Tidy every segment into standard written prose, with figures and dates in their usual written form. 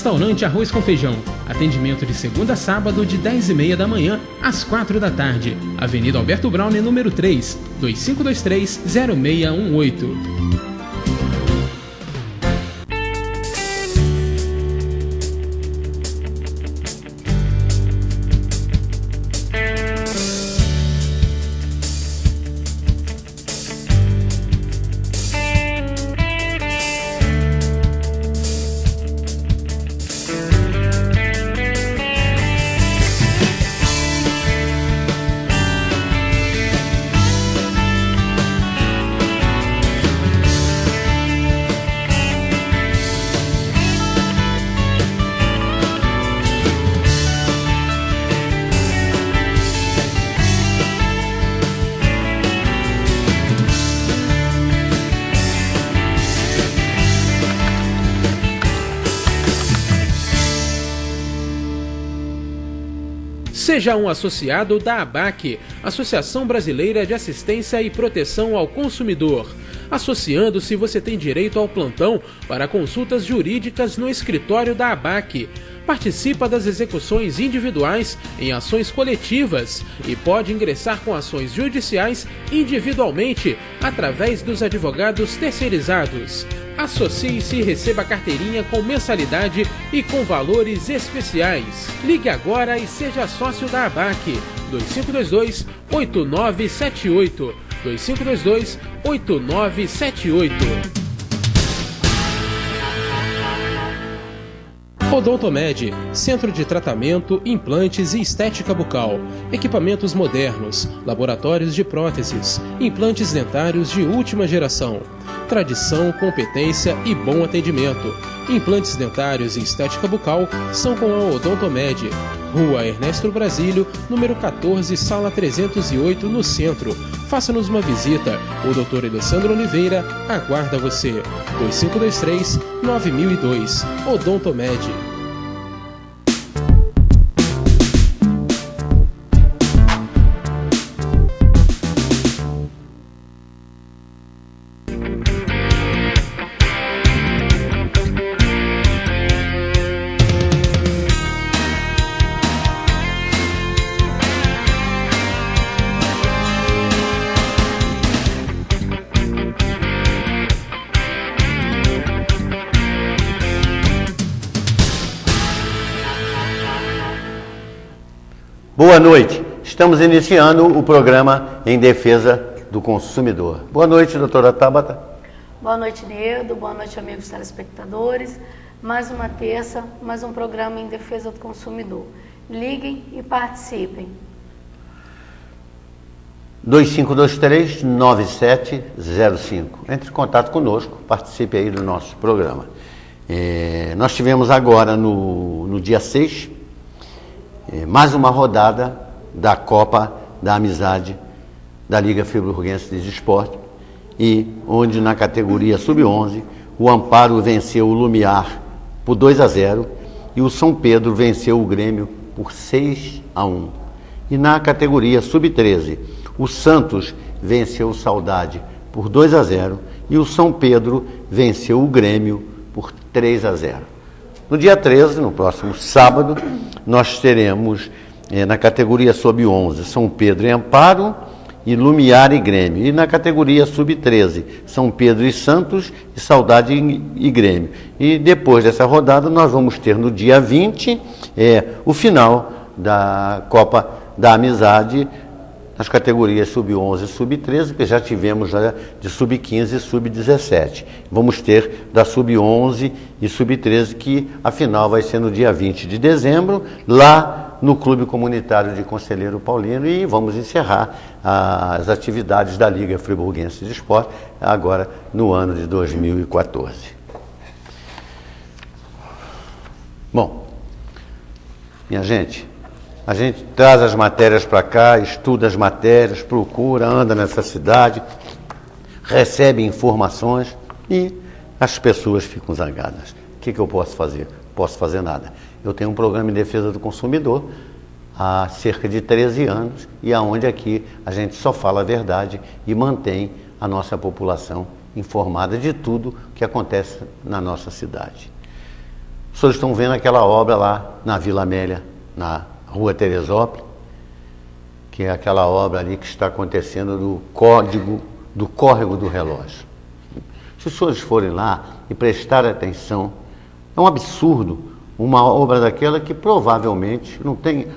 Restaurante Arroz com Feijão. Atendimento de segunda a sábado de 10h30 da manhã às 4 da tarde. Avenida Alberto Browne, número 3, 2523-0618. Seja um associado da ABAC, Associação Brasileira de Assistência e Proteção ao Consumidor. Associando-se, você tem direito ao plantão para consultas jurídicas no escritório da ABAC. Participa das execuções individuais em ações coletivas e pode ingressar com ações judiciais individualmente através dos advogados terceirizados. Associe-se e receba carteirinha com mensalidade e com valores especiais. Ligue agora e seja sócio da ABAC. 2522-8978. 2522-8978. Odontomed, Centro de Tratamento, Implantes e Estética Bucal. Equipamentos modernos, laboratórios de próteses, implantes dentários de última geração. Tradição, competência e bom atendimento. Implantes dentários e estética bucal são com a Odontomed. Rua Ernesto Brasílio, número 14, sala 308, no centro. Faça-nos uma visita. O Dr. Alessandro Oliveira aguarda você. 2523-9002. Odontomed. Boa noite. Estamos iniciando o programa em defesa do consumidor. Boa noite, doutora Tabata. Boa noite, Neudo. Boa noite, amigos telespectadores. Mais uma terça, mais um programa em defesa do consumidor. Liguem e participem. 2523-9705. Entre em contato conosco, participe aí do nosso programa. Nós tivemos agora, no dia 6, mais uma rodada da Copa da Amizade da Liga Friburguense de Esporte, e onde na categoria Sub-11 o Amparo venceu o Lumiar por 2-0 e o São Pedro venceu o Grêmio por 6-1. E na categoria Sub-13 o Santos venceu o Saudade por 2-0 e o São Pedro venceu o Grêmio por 3-0. No dia 13, no próximo sábado, nós teremos na categoria Sub-11 São Pedro e Amparo e Lumiar e Grêmio. E na categoria Sub-13 São Pedro e Santos e Saudade e Grêmio. E depois dessa rodada nós vamos ter no dia 20 o final da Copa da Amizade nas categorias Sub-11 e Sub-13, porque já tivemos de Sub-15 e Sub-17. Vamos ter da Sub-11 e Sub-13, que a final vai ser no dia 20 de dezembro, lá no Clube Comunitário de Conselheiro Paulino, e vamos encerrar as atividades da Liga Friburguense de Esporte, agora no ano de 2014. Bom, minha gente, a gente traz as matérias para cá, estuda as matérias, procura, anda nessa cidade, recebe informações e as pessoas ficam zangadas. O que eu posso fazer? Posso fazer nada. Eu tenho um programa em defesa do consumidor há cerca de 13 anos e aonde aqui a gente só fala a verdade e mantém a nossa população informada de tudo que acontece na nossa cidade. Os senhores estão vendo aquela obra lá na Vila Amélia, na Rua Teresópolis, que é aquela obra ali que está acontecendo do córrego do relógio. Se os senhores forem lá e prestarem atenção, é um absurdo uma obra daquela que provavelmente,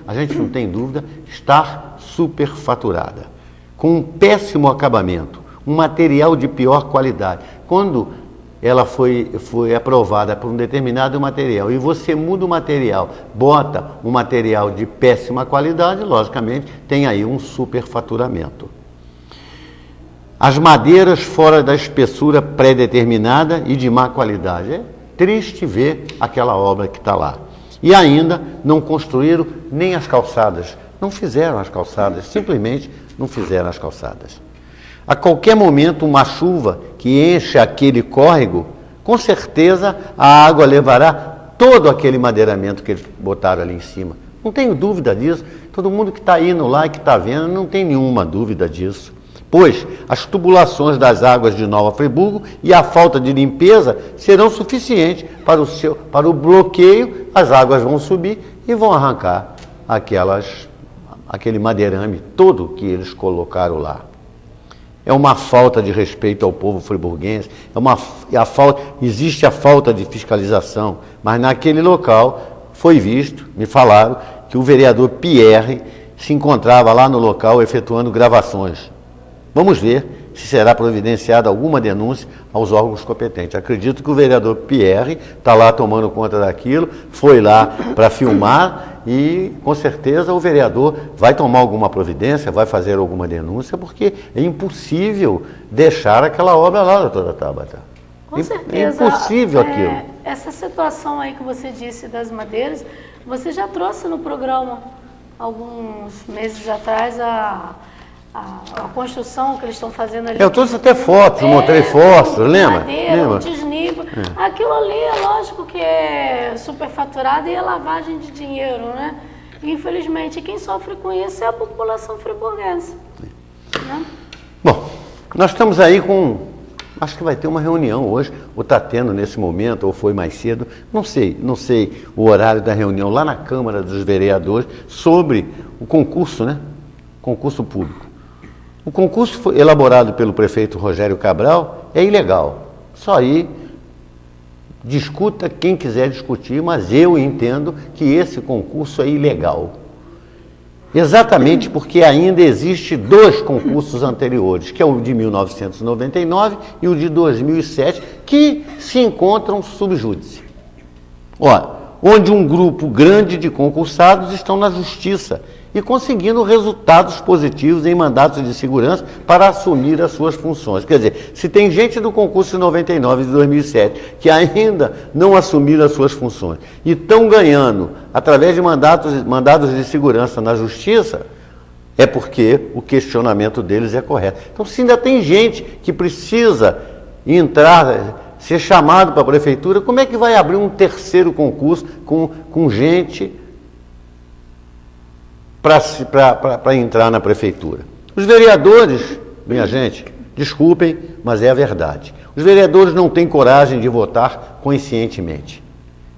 a gente não tem dúvida, está superfaturada, com um péssimo acabamento, um material de pior qualidade. Quando ela foi aprovada por um determinado material e você muda o material, bota um material de péssima qualidade, logicamente tem aí um superfaturamento. As madeiras fora da espessura pré-determinada e de má qualidade. É triste ver aquela obra que está lá. E ainda não construíram nem as calçadas. Não fizeram as calçadas, simplesmente não fizeram as calçadas. A qualquer momento, uma chuva que enche aquele córrego, com certeza a água levará todo aquele madeiramento que eles botaram ali em cima. Não tenho dúvida disso. Todo mundo que está indo lá e que está vendo, não tem nenhuma dúvida disso. Pois as tubulações das águas de Nova Friburgo e a falta de limpeza serão suficientes para o bloqueio, as águas vão subir e vão arrancar aquele madeirame todo que eles colocaram lá. É uma falta de respeito ao povo friburguense, existe a falta de fiscalização, mas naquele local foi visto, me falaram, que o vereador Pierre se encontrava lá no local efetuando gravações. Vamos ver se será providenciada alguma denúncia aos órgãos competentes. Acredito que o vereador Pierre está lá tomando conta daquilo, foi lá para filmar e, com certeza, o vereador vai tomar alguma providência, vai fazer alguma denúncia, porque é impossível deixar aquela obra lá, doutora Tabata. Com certeza. É impossível aquilo. Essa situação aí que você disse das madeiras, você já trouxe no programa, alguns meses atrás, a construção que eles estão fazendo ali. Eu trouxe até fotos, mostrei fotos, lembra? Madeira, o desnível. Aquilo ali é lógico que é superfaturado e é lavagem de dinheiro, né? E, infelizmente, quem sofre com isso é a população friburguense. Né? Bom, nós estamos aí acho que vai ter uma reunião hoje, ou está tendo nesse momento, ou foi mais cedo, não sei o horário da reunião lá na Câmara dos Vereadores sobre o concurso, né? Concurso público. O concurso foi elaborado pelo prefeito Rogério Cabral, é ilegal. Só aí, discuta quem quiser discutir, mas eu entendo que esse concurso é ilegal. Exatamente porque ainda existe 2 concursos anteriores, que é o de 1999 e o de 2007, que se encontram sub júdice. Onde um grupo grande de concursados estão na justiça e conseguindo resultados positivos em mandatos de segurança para assumir as suas funções. Quer dizer, se tem gente do concurso de 99 e de 2007 que ainda não assumiram as suas funções e estão ganhando através de mandados de segurança na justiça, é porque o questionamento deles é correto. Então, se ainda tem gente que precisa ser chamado para a prefeitura, como é que vai abrir um terceiro concurso com gente para entrar na prefeitura? Os vereadores, minha gente, desculpem, mas é a verdade. Os vereadores não têm coragem de votar conscientemente.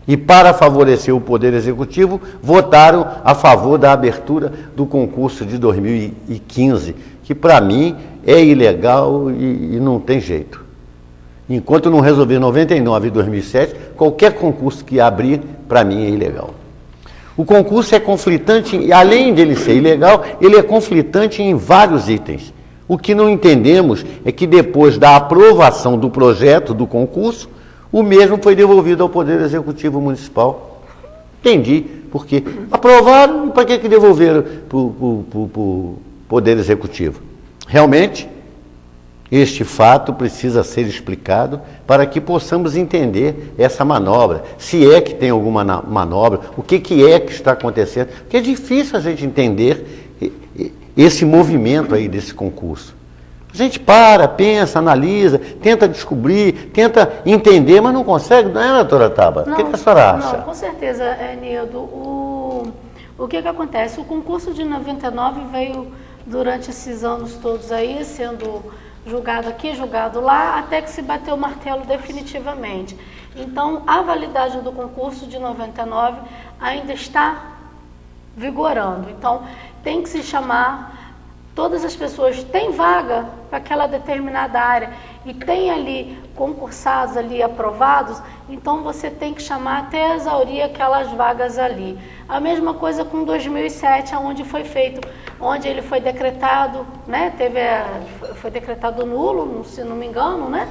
E para favorecer o Poder Executivo, votaram a favor da abertura do concurso de 2015, que para mim é ilegal e não tem jeito. Enquanto não resolver 99 e 2007, qualquer concurso que abrir, para mim, é ilegal. O concurso é conflitante, e além dele ser ilegal, ele é conflitante em vários itens. O que não entendemos é que depois da aprovação do projeto do concurso, o mesmo foi devolvido ao Poder Executivo Municipal. Entendi, porque aprovaram, para que devolveram para o Poder Executivo? Realmente, este fato precisa ser explicado para que possamos entender essa manobra, se é que tem alguma manobra, o que é que está acontecendo, porque é difícil a gente entender esse movimento aí desse concurso. A gente pensa, analisa, tenta descobrir, tenta entender, mas não consegue, não é, doutora Tabata? O que a senhora acha? Não, com certeza, Nildo. O que acontece? O concurso de 99 veio durante esses anos todos aí, sendo julgado aqui, julgado lá, até que se bateu o martelo definitivamente. Então, a validade do concurso de 99 ainda está vigorando. Então, tem que se chamar todas as pessoas. Tem vaga para aquela determinada área e tem ali concursados ali aprovados, então você tem que chamar até exaurir aquelas vagas ali. A mesma coisa com 2007, onde foi feito, onde ele foi decretado, né? Foi decretado nulo, se não me engano, né?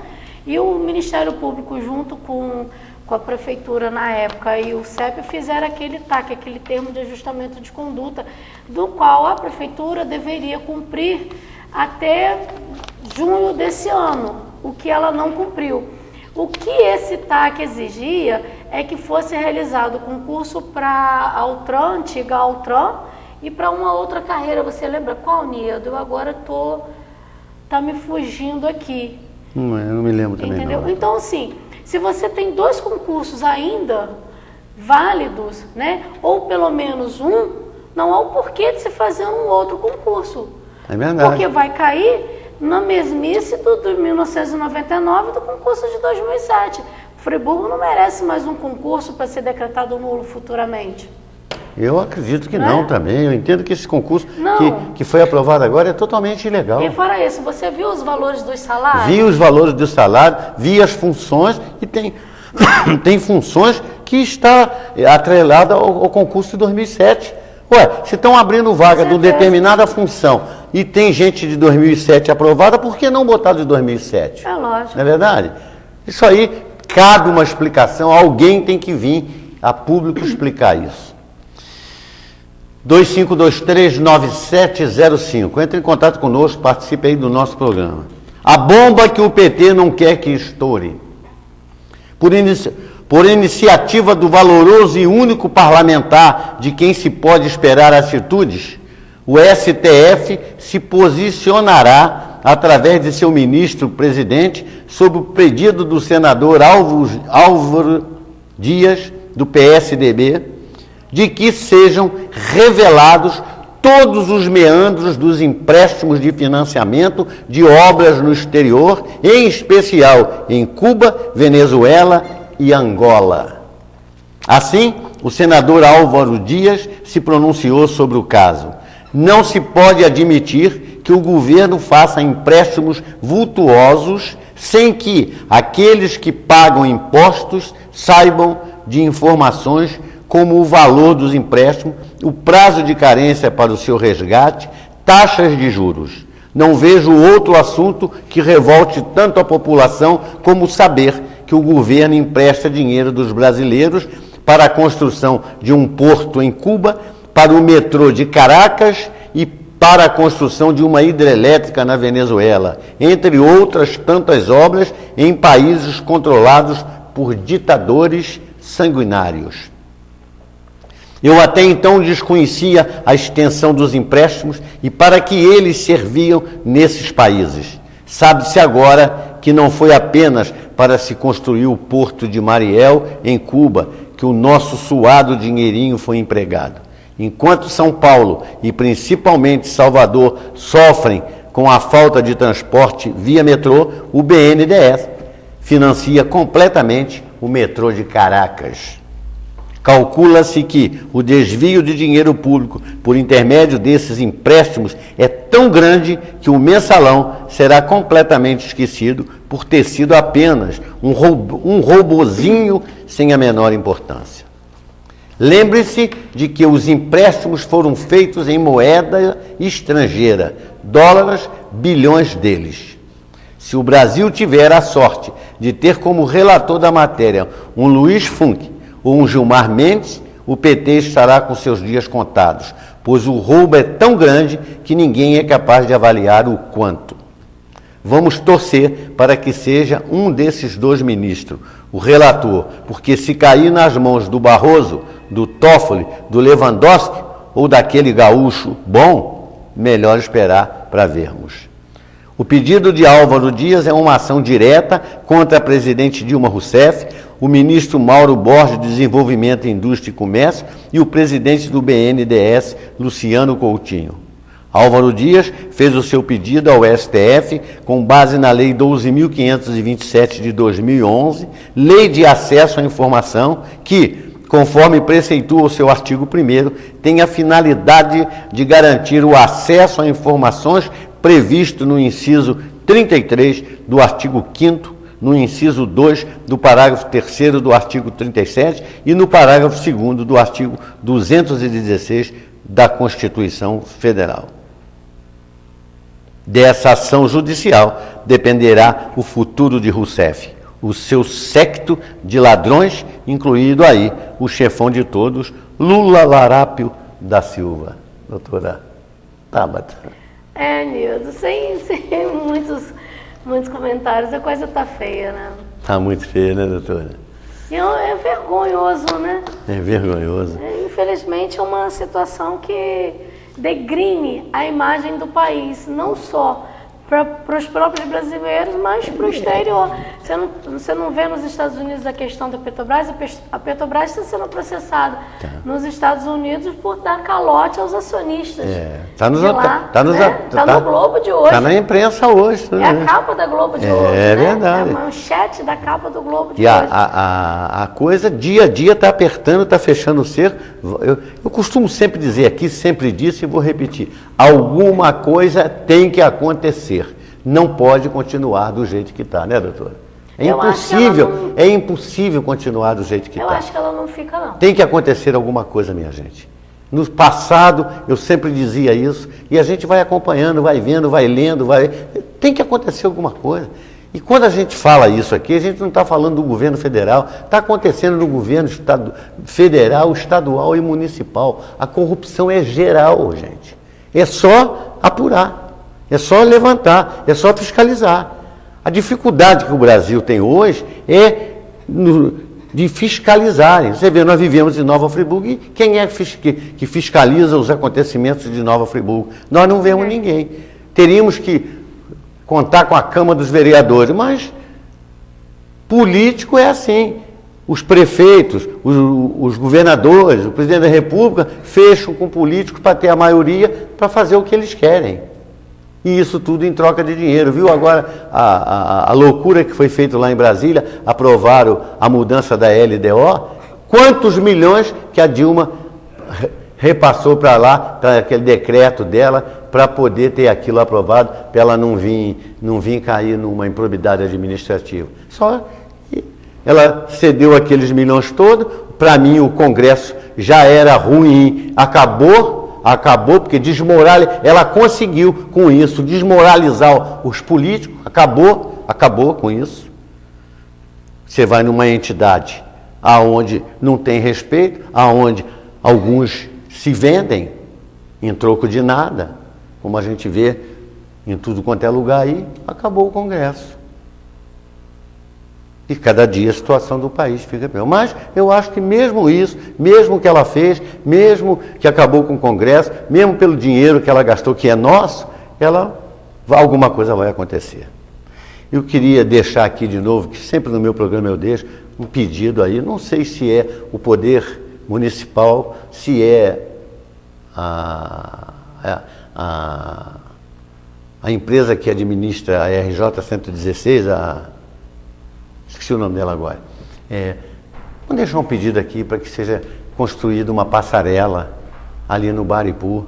E o Ministério Público, junto com a Prefeitura na época e o CEP, fizeram aquele TAC, aquele termo de ajustamento de conduta, do qual a Prefeitura deveria cumprir até junho desse ano, o que ela não cumpriu. O que esse TAC exigia é que fosse realizado concurso para a Altran, antiga Altran, e para uma outra carreira. Você lembra qual, Nido? Eu agora tá me fugindo aqui. Eu não me lembro também. Entendeu? Não. Então, assim, se você tem 2 concursos ainda válidos, né, ou pelo menos um, não há o porquê de se fazer um outro concurso. É verdade. Porque vai cair na mesmice do 1999 do concurso de 2007. Friburgo não merece mais um concurso para ser decretado nulo futuramente. Eu acredito que não também. Eu entendo que esse concurso que foi aprovado agora é totalmente ilegal. E fora isso, você viu os valores dos salários? Vi os valores do salário, vi as funções e tem funções que está atrelada ao concurso de 2007. Ué, se estão abrindo vaga de uma determinada função e tem gente de 2007 aprovada, por que não botar de 2007? É lógico. Não é verdade? Isso aí cabe uma explicação, alguém tem que vir a público explicar isso. 25239705. Entre em contato conosco, participe aí do nosso programa. A bomba que o PT não quer que estoure. Por iniciativa do valoroso e único parlamentar de quem se pode esperar atitudes, o STF se posicionará através de seu ministro-presidente sobre o pedido do senador Álvaro Dias, do PSDB, de que sejam revelados todos os meandros dos empréstimos de financiamento de obras no exterior, em especial em Cuba, Venezuela e Angola. Assim, o senador Álvaro Dias se pronunciou sobre o caso. Não se pode admitir que o governo faça empréstimos vultuosos sem que aqueles que pagam impostos saibam de informações como o valor dos empréstimos, o prazo de carência para o seu resgate, taxas de juros. Não vejo outro assunto que revolte tanto a população como saber que o governo empresta dinheiro dos brasileiros para a construção de um porto em Cuba, para o metrô de Caracas e para a construção de uma hidrelétrica na Venezuela, entre outras tantas obras em países controlados por ditadores sanguinários. Eu até então desconhecia a extensão dos empréstimos e para que eles serviam nesses países. Sabe-se agora que não foi apenas para se construir o porto de Mariel, em Cuba, que o nosso suado dinheirinho foi empregado. Enquanto São Paulo e principalmente Salvador sofrem com a falta de transporte via metrô, o BNDES financia completamente o metrô de Caracas. Calcula-se que o desvio de dinheiro público por intermédio desses empréstimos é tão grande que o mensalão será completamente esquecido por ter sido apenas um robozinho sem a menor importância. Lembre-se de que os empréstimos foram feitos em moeda estrangeira, dólares, bilhões deles. Se o Brasil tiver a sorte de ter como relator da matéria um Luiz Funk ou um Gilmar Mendes, o PT estará com seus dias contados, pois o roubo é tão grande que ninguém é capaz de avaliar o quanto. Vamos torcer para que seja um desses 2 ministros, o relator, porque se cair nas mãos do Barroso, do Toffoli, do Lewandowski ou daquele gaúcho bom, melhor esperar para vermos. O pedido de Álvaro Dias é uma ação direta contra a presidente Dilma Rousseff, o ministro Mauro Borges de Desenvolvimento, Indústria e Comércio e o presidente do BNDES, Luciano Coutinho. Álvaro Dias fez o seu pedido ao STF com base na Lei 12.527 de 2011, Lei de Acesso à Informação, que, conforme preceitua o seu artigo 1º, tem a finalidade de garantir o acesso a informações previsto no inciso 33 do artigo 5º, no inciso 2 do parágrafo 3º do artigo 37 e no parágrafo 2º do artigo 216 da Constituição Federal. Dessa ação judicial dependerá o futuro de Rousseff, o seu séquito de ladrões, incluído aí o chefão de todos, Lula Larápio da Silva. Doutora Tabata. Nildo, sem muitos comentários, a coisa tá feia, né? Tá muito feia, né, doutora? É vergonhoso, né? É vergonhoso. Infelizmente é uma situação que degrine a imagem do país, não só para os próprios brasileiros, mas para o exterior. Você não vê nos Estados Unidos a questão da Petrobras? A Petrobras está sendo processada nos Estados Unidos por dar calote aos acionistas. Está no Globo de hoje. Está na imprensa hoje. É a capa da Globo de hoje. É verdade. É a manchete da capa do Globo de hoje. E a coisa, dia a dia, está apertando, está fechando o cerco. Eu costumo sempre dizer aqui, sempre disse e vou repetir. Alguma coisa tem que acontecer. Não pode continuar do jeito que está, né, doutora? É impossível continuar do jeito que está. Eu acho que ela não fica, não. Tem que acontecer alguma coisa, minha gente. No passado, eu sempre dizia isso, e a gente vai acompanhando, vai vendo, vai lendo, tem que acontecer alguma coisa. E quando a gente fala isso aqui, a gente não está falando do governo federal, está acontecendo no governo federal, estadual e municipal. A corrupção é geral, gente. É só apurar, é só levantar, é só fiscalizar. A dificuldade que o Brasil tem hoje é de fiscalizarem. Você vê, nós vivemos em Nova Friburgo e quem é que fiscaliza os acontecimentos de Nova Friburgo? Nós não vemos ninguém. Teríamos que contar com a Câmara dos Vereadores, mas político é assim. Os prefeitos, os governadores, o presidente da República fecham com políticos para ter a maioria para fazer o que eles querem. E isso tudo em troca de dinheiro, viu? Agora, a loucura que foi feita lá em Brasília, aprovaram a mudança da LDO, quantos milhões que a Dilma repassou para lá, para aquele decreto dela, para poder ter aquilo aprovado, para ela não vir cair numa improbidade administrativa. Só que ela cedeu aqueles milhões todos, para mim o Congresso já era ruim, acabou porque ela conseguiu com isso desmoralizar os políticos, acabou com isso. Você vai numa entidade aonde não tem respeito, aonde alguns se vendem em troco de nada, como a gente vê em tudo quanto é lugar aí, acabou o Congresso. E cada dia a situação do país fica pior. Mas eu acho que mesmo isso, mesmo que ela fez, mesmo que acabou com o Congresso, mesmo pelo dinheiro que ela gastou, que é nosso, alguma coisa vai acontecer. Eu queria deixar aqui de novo, que sempre no meu programa eu deixo, um pedido aí, não sei se é o poder municipal, se é a empresa que administra a RJ-116, esqueci o nome dela agora. Vamos deixar um pedido aqui para que seja construída uma passarela ali no Baripu.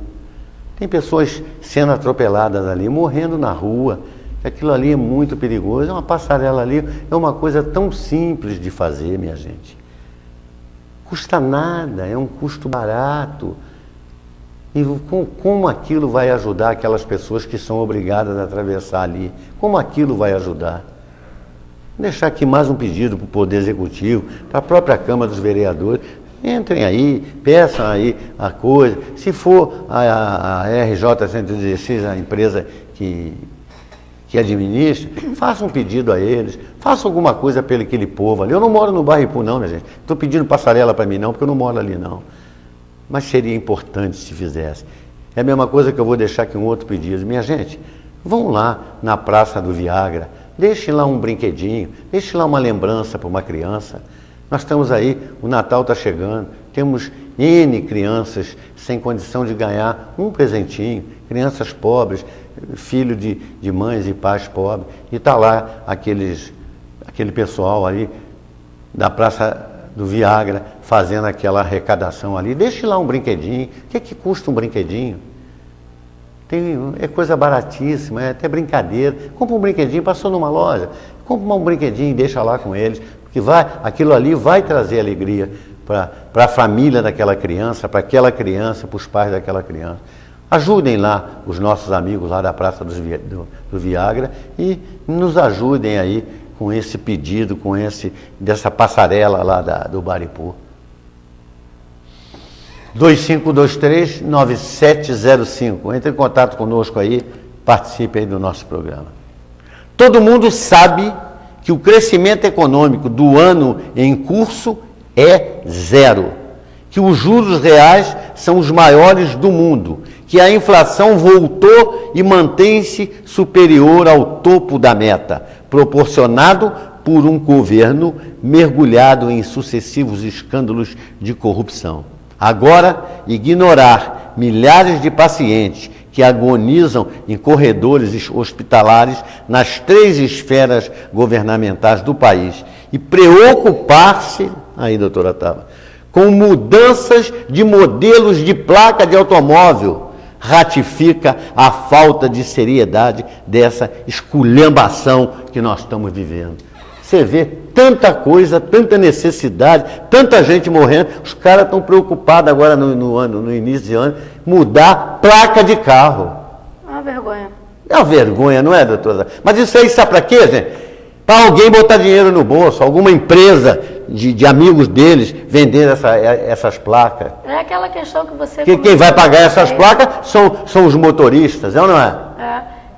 Tem pessoas sendo atropeladas ali, morrendo na rua. Aquilo ali é muito perigoso. Uma passarela ali é uma coisa tão simples de fazer, minha gente. Custa nada, é um custo barato. E como aquilo vai ajudar aquelas pessoas que são obrigadas a atravessar ali? Como aquilo vai ajudar? Vou deixar aqui mais um pedido para o Poder Executivo, para a própria Câmara dos Vereadores. Entrem aí, peçam aí a coisa. Se for a RJ-116, a empresa que administra, façam um pedido a eles, façam alguma coisa pelo aquele povo ali. Eu não moro no Baripu não, minha gente. Estou pedindo passarela para mim não, porque eu não moro ali não. Mas seria importante se fizesse. É a mesma coisa que eu vou deixar aqui um outro pedido. Minha gente, vão lá na Praça do Viagra, deixe lá um brinquedinho, deixe lá uma lembrança para uma criança. Nós estamos aí, o Natal está chegando, temos N crianças sem condição de ganhar um presentinho. crianças pobres, filho de mães e pais pobres, e está lá aquele pessoal ali da Praça do Viagra fazendo aquela arrecadação ali. Deixe lá um brinquedinho. O que custa um brinquedinho? É coisa baratíssima, é até brincadeira. Compra um brinquedinho, passou numa loja, compra um brinquedinho e deixa lá com eles, porque aquilo ali vai trazer alegria para a família daquela criança, para os pais daquela criança. Ajudem lá os nossos amigos lá da Praça do Viagra e nos ajudem aí com esse pedido, dessa passarela lá do Baripu. 2523-9705. Entre em contato conosco aí, participe aí do nosso programa. Todo mundo sabe que o crescimento econômico do ano em curso é zero, que os juros reais são os maiores do mundo, que a inflação voltou e mantém-se superior ao topo da meta, proporcionado por um governo mergulhado em sucessivos escândalos de corrupção. Agora, ignorar milhares de pacientes que agonizam em corredores hospitalares nas 3 esferas governamentais do país e preocupar-se, aí, doutora Tava, com mudanças de modelos de placa de automóvel, ratifica a falta de seriedade dessa esculhambação que nós estamos vivendo. Você vê tanta coisa, tanta necessidade, tanta gente morrendo, os caras estão preocupados agora no início de ano, mudar placa de carro. É uma vergonha. É uma vergonha, não é, doutora? Mas isso aí sabe para quê, gente? Para alguém botar dinheiro no bolso, alguma empresa de amigos deles vender essas placas. É aquela questão que você... Quem vai pagar essas placas são os motoristas, é ou não é?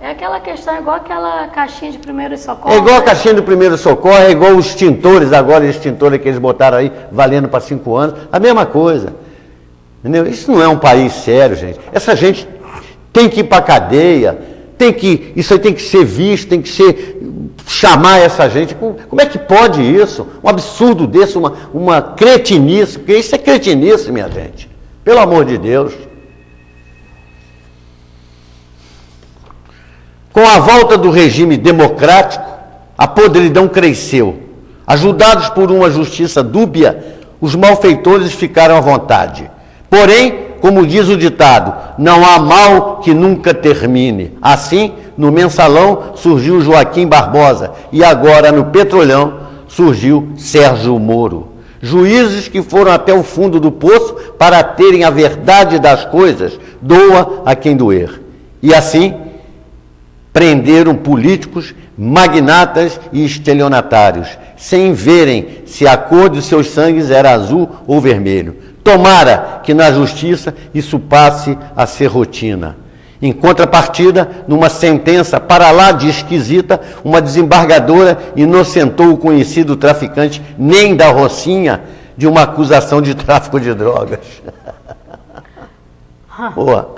É aquela questão, igual aquela caixinha de primeiro socorro. É igual a caixinha do primeiro socorro, é igual os extintores agora, os extintores que eles botaram aí, valendo para 5 anos, a mesma coisa. Entendeu? Isso não é um país sério, gente. Essa gente tem que ir para a cadeia, isso aí tem que ser visto, tem que chamar essa gente. Como é que pode isso? Um absurdo desse, uma cretinice, porque isso é cretinice, minha gente. Pelo amor de Deus. Com a volta do regime democrático, a podridão cresceu. Ajudados por uma justiça dúbia, os malfeitores ficaram à vontade. Porém, como diz o ditado, não há mal que nunca termine. Assim, no Mensalão surgiu Joaquim Barbosa e agora no Petrolão surgiu Sérgio Moro. Juízes que foram até o fundo do poço para terem a verdade das coisas, doa a quem doer. E assim, prenderam políticos, magnatas e estelionatários, sem verem se a cor de seus sangues era azul ou vermelho. Tomara que na justiça isso passe a ser rotina. Em contrapartida, numa sentença para lá de esquisita, uma desembargadora inocentou o conhecido traficante nem da Rocinha de uma acusação de tráfico de drogas. Boa.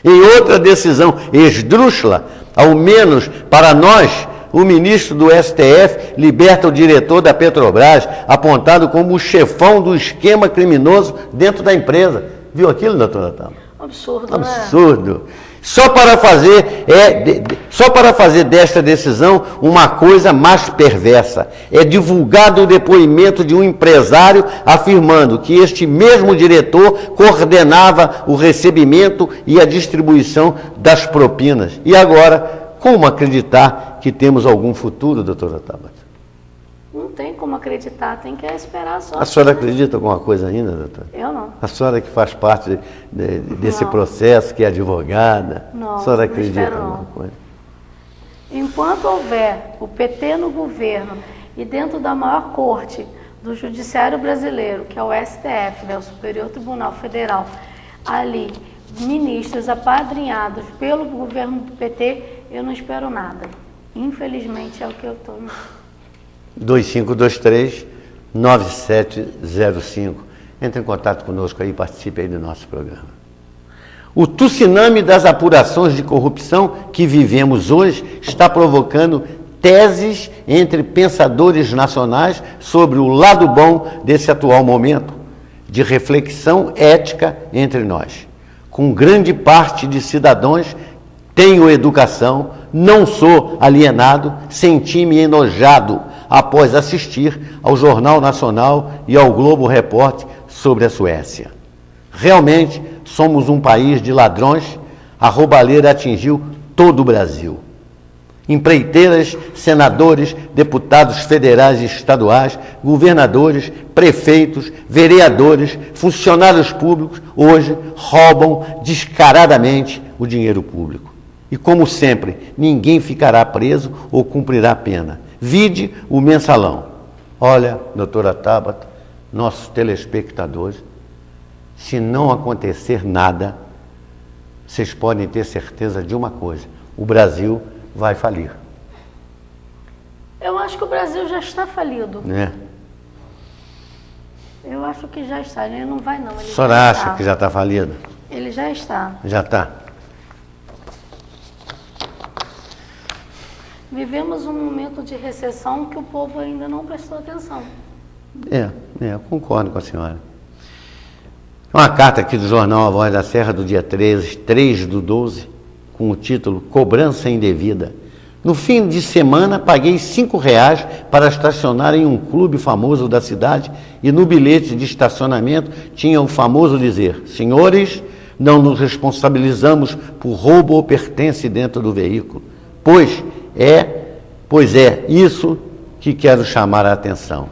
Em outra decisão esdrúxula, ao menos para nós, o ministro do STF liberta o diretor da Petrobras, apontado como o chefão do esquema criminoso dentro da empresa. Viu aquilo, doutora Tama? Absurdo, absurdo. Né? Só para fazer desta decisão uma coisa mais perversa. É divulgado o depoimento de um empresário afirmando que este mesmo diretor coordenava o recebimento e a distribuição das propinas. E agora, como acreditar que temos algum futuro, doutora Tabata? Não tem como acreditar, tem que esperar só. A senhora acredita em alguma coisa ainda, doutora? Eu não. A senhora que faz parte desse processo, que é advogada, não, a senhora acredita em alguma coisa? Enquanto houver o PT no governo e dentro da maior corte do judiciário brasileiro, que é o STF, né, o Superior Tribunal Federal, ali, ministros apadrinhados pelo governo do PT, eu não espero nada. Infelizmente é o que eu estou... 2523-9705. Entre em contato conosco aí e participe aí do nosso programa. O tsunami das apurações de corrupção que vivemos hoje está provocando teses entre pensadores nacionais sobre o lado bom desse atual momento de reflexão ética entre nós. com grande parte de cidadãos, tenho educação, não sou alienado, senti-me enojado após assistir ao Jornal Nacional e ao Globo Repórter sobre a Suécia. Realmente somos um país de ladrões, a roubalheira atingiu todo o Brasil. Empreiteiras, senadores, deputados federais e estaduais, governadores, prefeitos, vereadores, funcionários públicos, hoje roubam descaradamente o dinheiro público. E como sempre, ninguém ficará preso ou cumprirá pena. Vide o mensalão. Olha, doutora Tabata, nossos telespectadores, se não acontecer nada, vocês podem ter certeza de uma coisa: o Brasil vai falir. Eu acho que o Brasil já está falido. Né? Eu acho que já está. Ele não vai, não. A senhora acha que já está falido? Ele já está. Já está. Vivemos um momento de recessão que o povo ainda não prestou atenção. Eu concordo com a senhora. Uma carta aqui do jornal A Voz da Serra, do dia 3/12, com o título Cobrança Indevida. No fim de semana, paguei R$5 para estacionar em um clube famoso da cidade e no bilhete de estacionamento tinha o famoso dizer: senhores, não nos responsabilizamos por roubo ou pertence dentro do veículo. Pois é isso que quero chamar a atenção.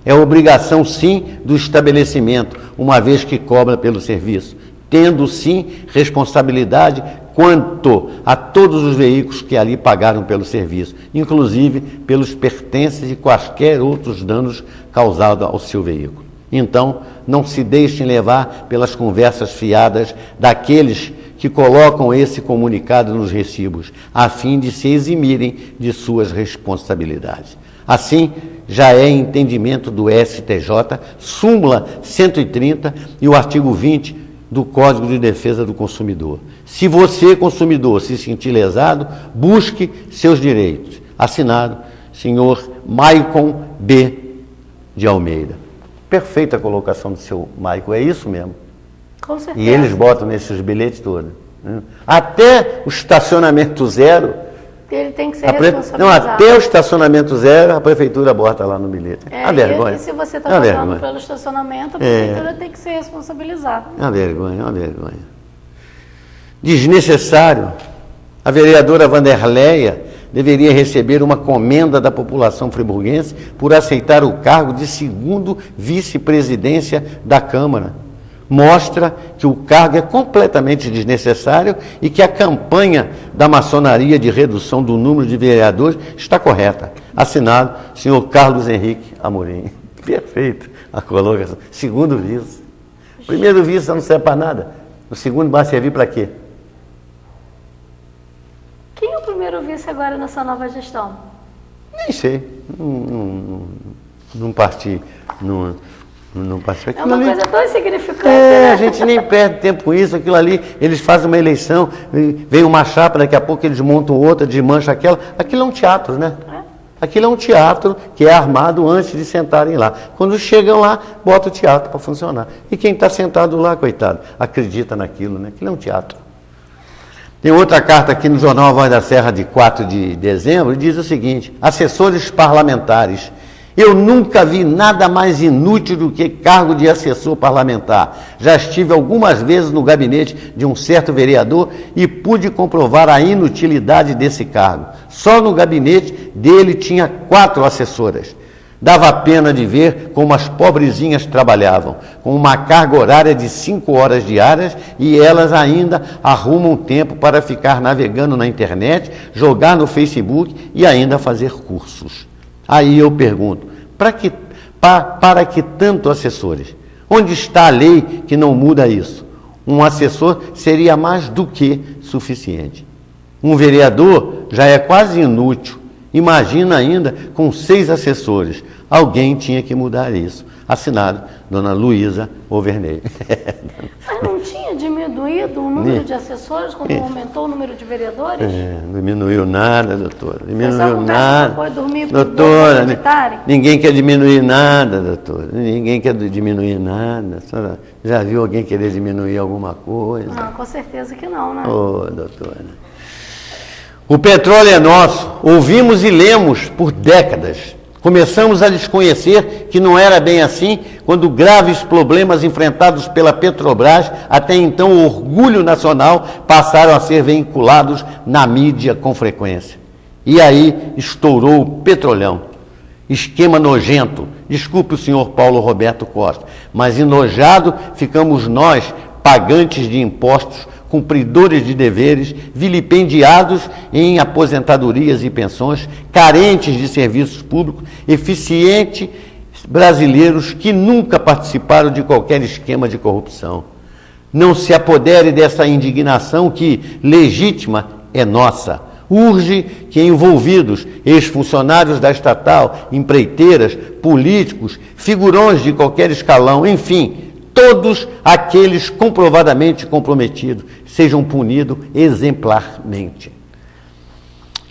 É obrigação, sim, do estabelecimento, uma vez que cobra pelo serviço, tendo, sim, responsabilidade quanto a todos os veículos que ali pagaram pelo serviço, inclusive pelos pertences e quaisquer outros danos causados ao seu veículo. Então, não se deixem levar pelas conversas fiadas daqueles que colocam esse comunicado nos recibos, a fim de se eximirem de suas responsabilidades. Assim, já é entendimento do STJ, súmula 130 e o artigo 20 do Código de Defesa do Consumidor. Se você, consumidor, se sentir lesado, busque seus direitos. Assinado, senhor Maicon B. de Almeida. Perfeita a colocação do seu Maicon, é isso mesmo? Com certeza. E eles botam nesses bilhetes todos. Né? Até o estacionamento zero. Ele tem que ser responsabilizado. Não, até o estacionamento zero, a prefeitura bota lá no bilhete. A vergonha. E se você está pagando pelo estacionamento, a prefeitura tem que ser responsabilizada. Uma vergonha, uma vergonha. Desnecessário. A vereadora Vanderleia deveria receber uma comenda da população friburguense por aceitar o cargo de segundo vice-presidência da Câmara. Mostra que o cargo é completamente desnecessário e que a campanha da maçonaria de redução do número de vereadores está correta. Assinado, senhor Carlos Henrique Amorim. Perfeito a colocação. Segundo vice. Primeiro vice não serve para nada. O segundo vai servir para quê? Quem é o primeiro vice agora nessa nova gestão? Nem sei. Não parti. Não participei. É uma coisa tão insignificante, né? A gente nem perde tempo com isso, aquilo ali, eles fazem uma eleição, vem uma chapa, daqui a pouco eles montam outra, desmancham aquela. Aquilo é um teatro, né? Aquilo é um teatro que é armado antes de sentarem lá. Quando chegam lá, bota o teatro para funcionar. E quem está sentado lá, coitado, acredita naquilo, né? Aquilo é um teatro. Tem outra carta aqui no jornal A Voz da Serra, de 4 de dezembro, e diz o seguinte: assessores parlamentares. Eu nunca vi nada mais inútil do que cargo de assessor parlamentar. Já estive algumas vezes no gabinete de um certo vereador e pude comprovar a inutilidade desse cargo. Só no gabinete dele tinha 4 assessoras. Dava pena de ver como as pobrezinhas trabalhavam, com uma carga horária de 5 horas diárias e elas ainda arrumam tempo para ficar navegando na internet, jogar no Facebook e ainda fazer cursos. Aí eu pergunto, para que tanto assessores? Onde está a lei que não muda isso? Um assessor seria mais do que suficiente. Um vereador já é quase inútil. Imagina ainda com 6 assessores. Alguém tinha que mudar isso. Assinado, dona Luísa Overney. Mas não tinha diminuído diminuído o número de assessores quando aumentou o número de vereadores? Não diminuiu nada, doutora. Diminuiu nada. Foi dormir doutora, ninguém quer diminuir nada, doutora. Ninguém quer diminuir nada. A senhora já viu alguém querer diminuir alguma coisa? Não, com certeza que não, né? Doutora. O petróleo é nosso. Ouvimos e lemos por décadas. Começamos a desconhecer que não era bem assim quando graves problemas enfrentados pela Petrobras, até então o orgulho nacional, passaram a ser veiculados na mídia com frequência. E aí estourou o petrolão. Esquema nojento. Desculpe o senhor Paulo Roberto Costa, mas enojado ficamos nós, pagantes de impostos, cumpridores de deveres, vilipendiados em aposentadorias e pensões, carentes de serviços públicos, eficientes brasileiros que nunca participaram de qualquer esquema de corrupção. Não se apodere dessa indignação que, legítima, é nossa. Urge que envolvidos, ex-funcionários da estatal, empreiteiras, políticos, figurões de qualquer escalão, enfim, todos aqueles comprovadamente comprometidos sejam punidos exemplarmente.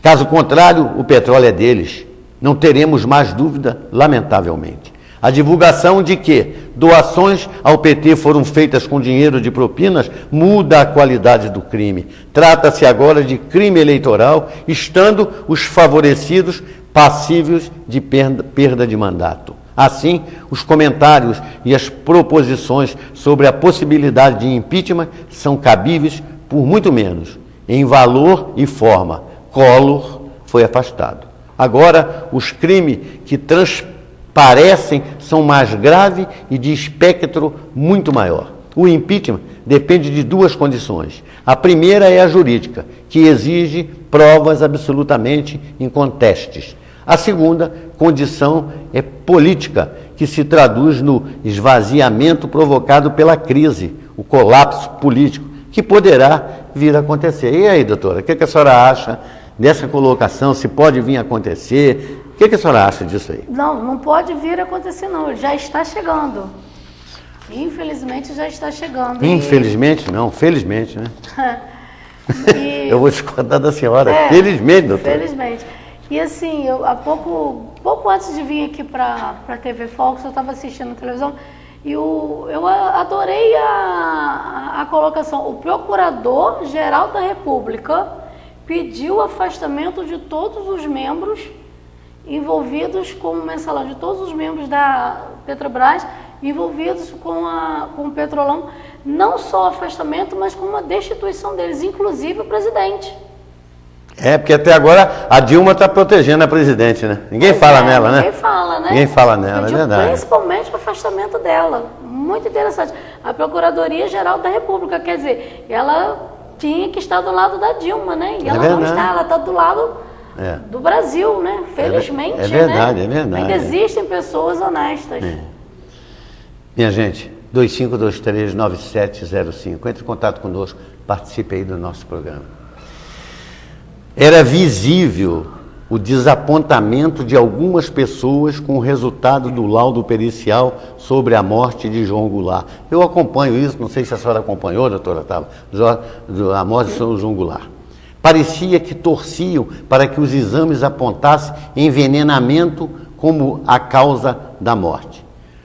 Caso contrário, o petróleo é deles. Não teremos mais dúvida, lamentavelmente. A divulgação de que doações ao PT foram feitas com dinheiro de propinas muda a qualidade do crime. Trata-se agora de crime eleitoral, estando os favorecidos passíveis de perda de mandato. Assim, os comentários e as proposições sobre a possibilidade de impeachment são cabíveis por muito menos. Em valor e forma, Collor foi afastado. Agora, os crimes que transparecem são mais graves e de espectro muito maior. O impeachment depende de duas condições. A primeira é a jurídica, que exige provas absolutamente incontestes. A segunda condição é política, que se traduz no esvaziamento provocado pela crise, o colapso político, que poderá vir a acontecer. E aí, doutora, o que a senhora acha dessa colocação? Se pode vir a acontecer? O que a senhora acha disso aí? Não pode vir a acontecer, não. Ele já está chegando. Infelizmente, já está chegando. Infelizmente, não. Felizmente, né? Eu vou discordar da senhora. Felizmente, doutora. Felizmente. E assim, há pouco antes de vir aqui para a TV Fox, eu estava assistindo a televisão e eu adorei a colocação. O Procurador-Geral da República pediu o afastamento de todos os membros envolvidos com o mensalão, de todos os membros da Petrobras envolvidos com o Petrolão, não só o afastamento, mas com uma destituição deles, inclusive o presidente. Porque até agora a Dilma está protegendo a presidente, né? Ninguém fala nela, né? Ninguém fala, né? Ninguém fala nela, pediu é verdade. Principalmente o afastamento dela. Muito interessante. A Procuradoria-Geral da República, quer dizer, ela tinha que estar do lado da Dilma, né? E ela não está, ela está do lado do Brasil, né? Felizmente, é verdade, né? É verdade. Ainda existem pessoas honestas. Minha gente, 25239705. Entre em contato conosco, participe aí do nosso programa. Era visível o desapontamento de algumas pessoas com o resultado do laudo pericial sobre a morte de João Goulart. Eu acompanho isso, não sei se a senhora acompanhou, doutora Otávio, a morte de João Goulart. Parecia que torciam para que os exames apontassem envenenamento como a causa da morte.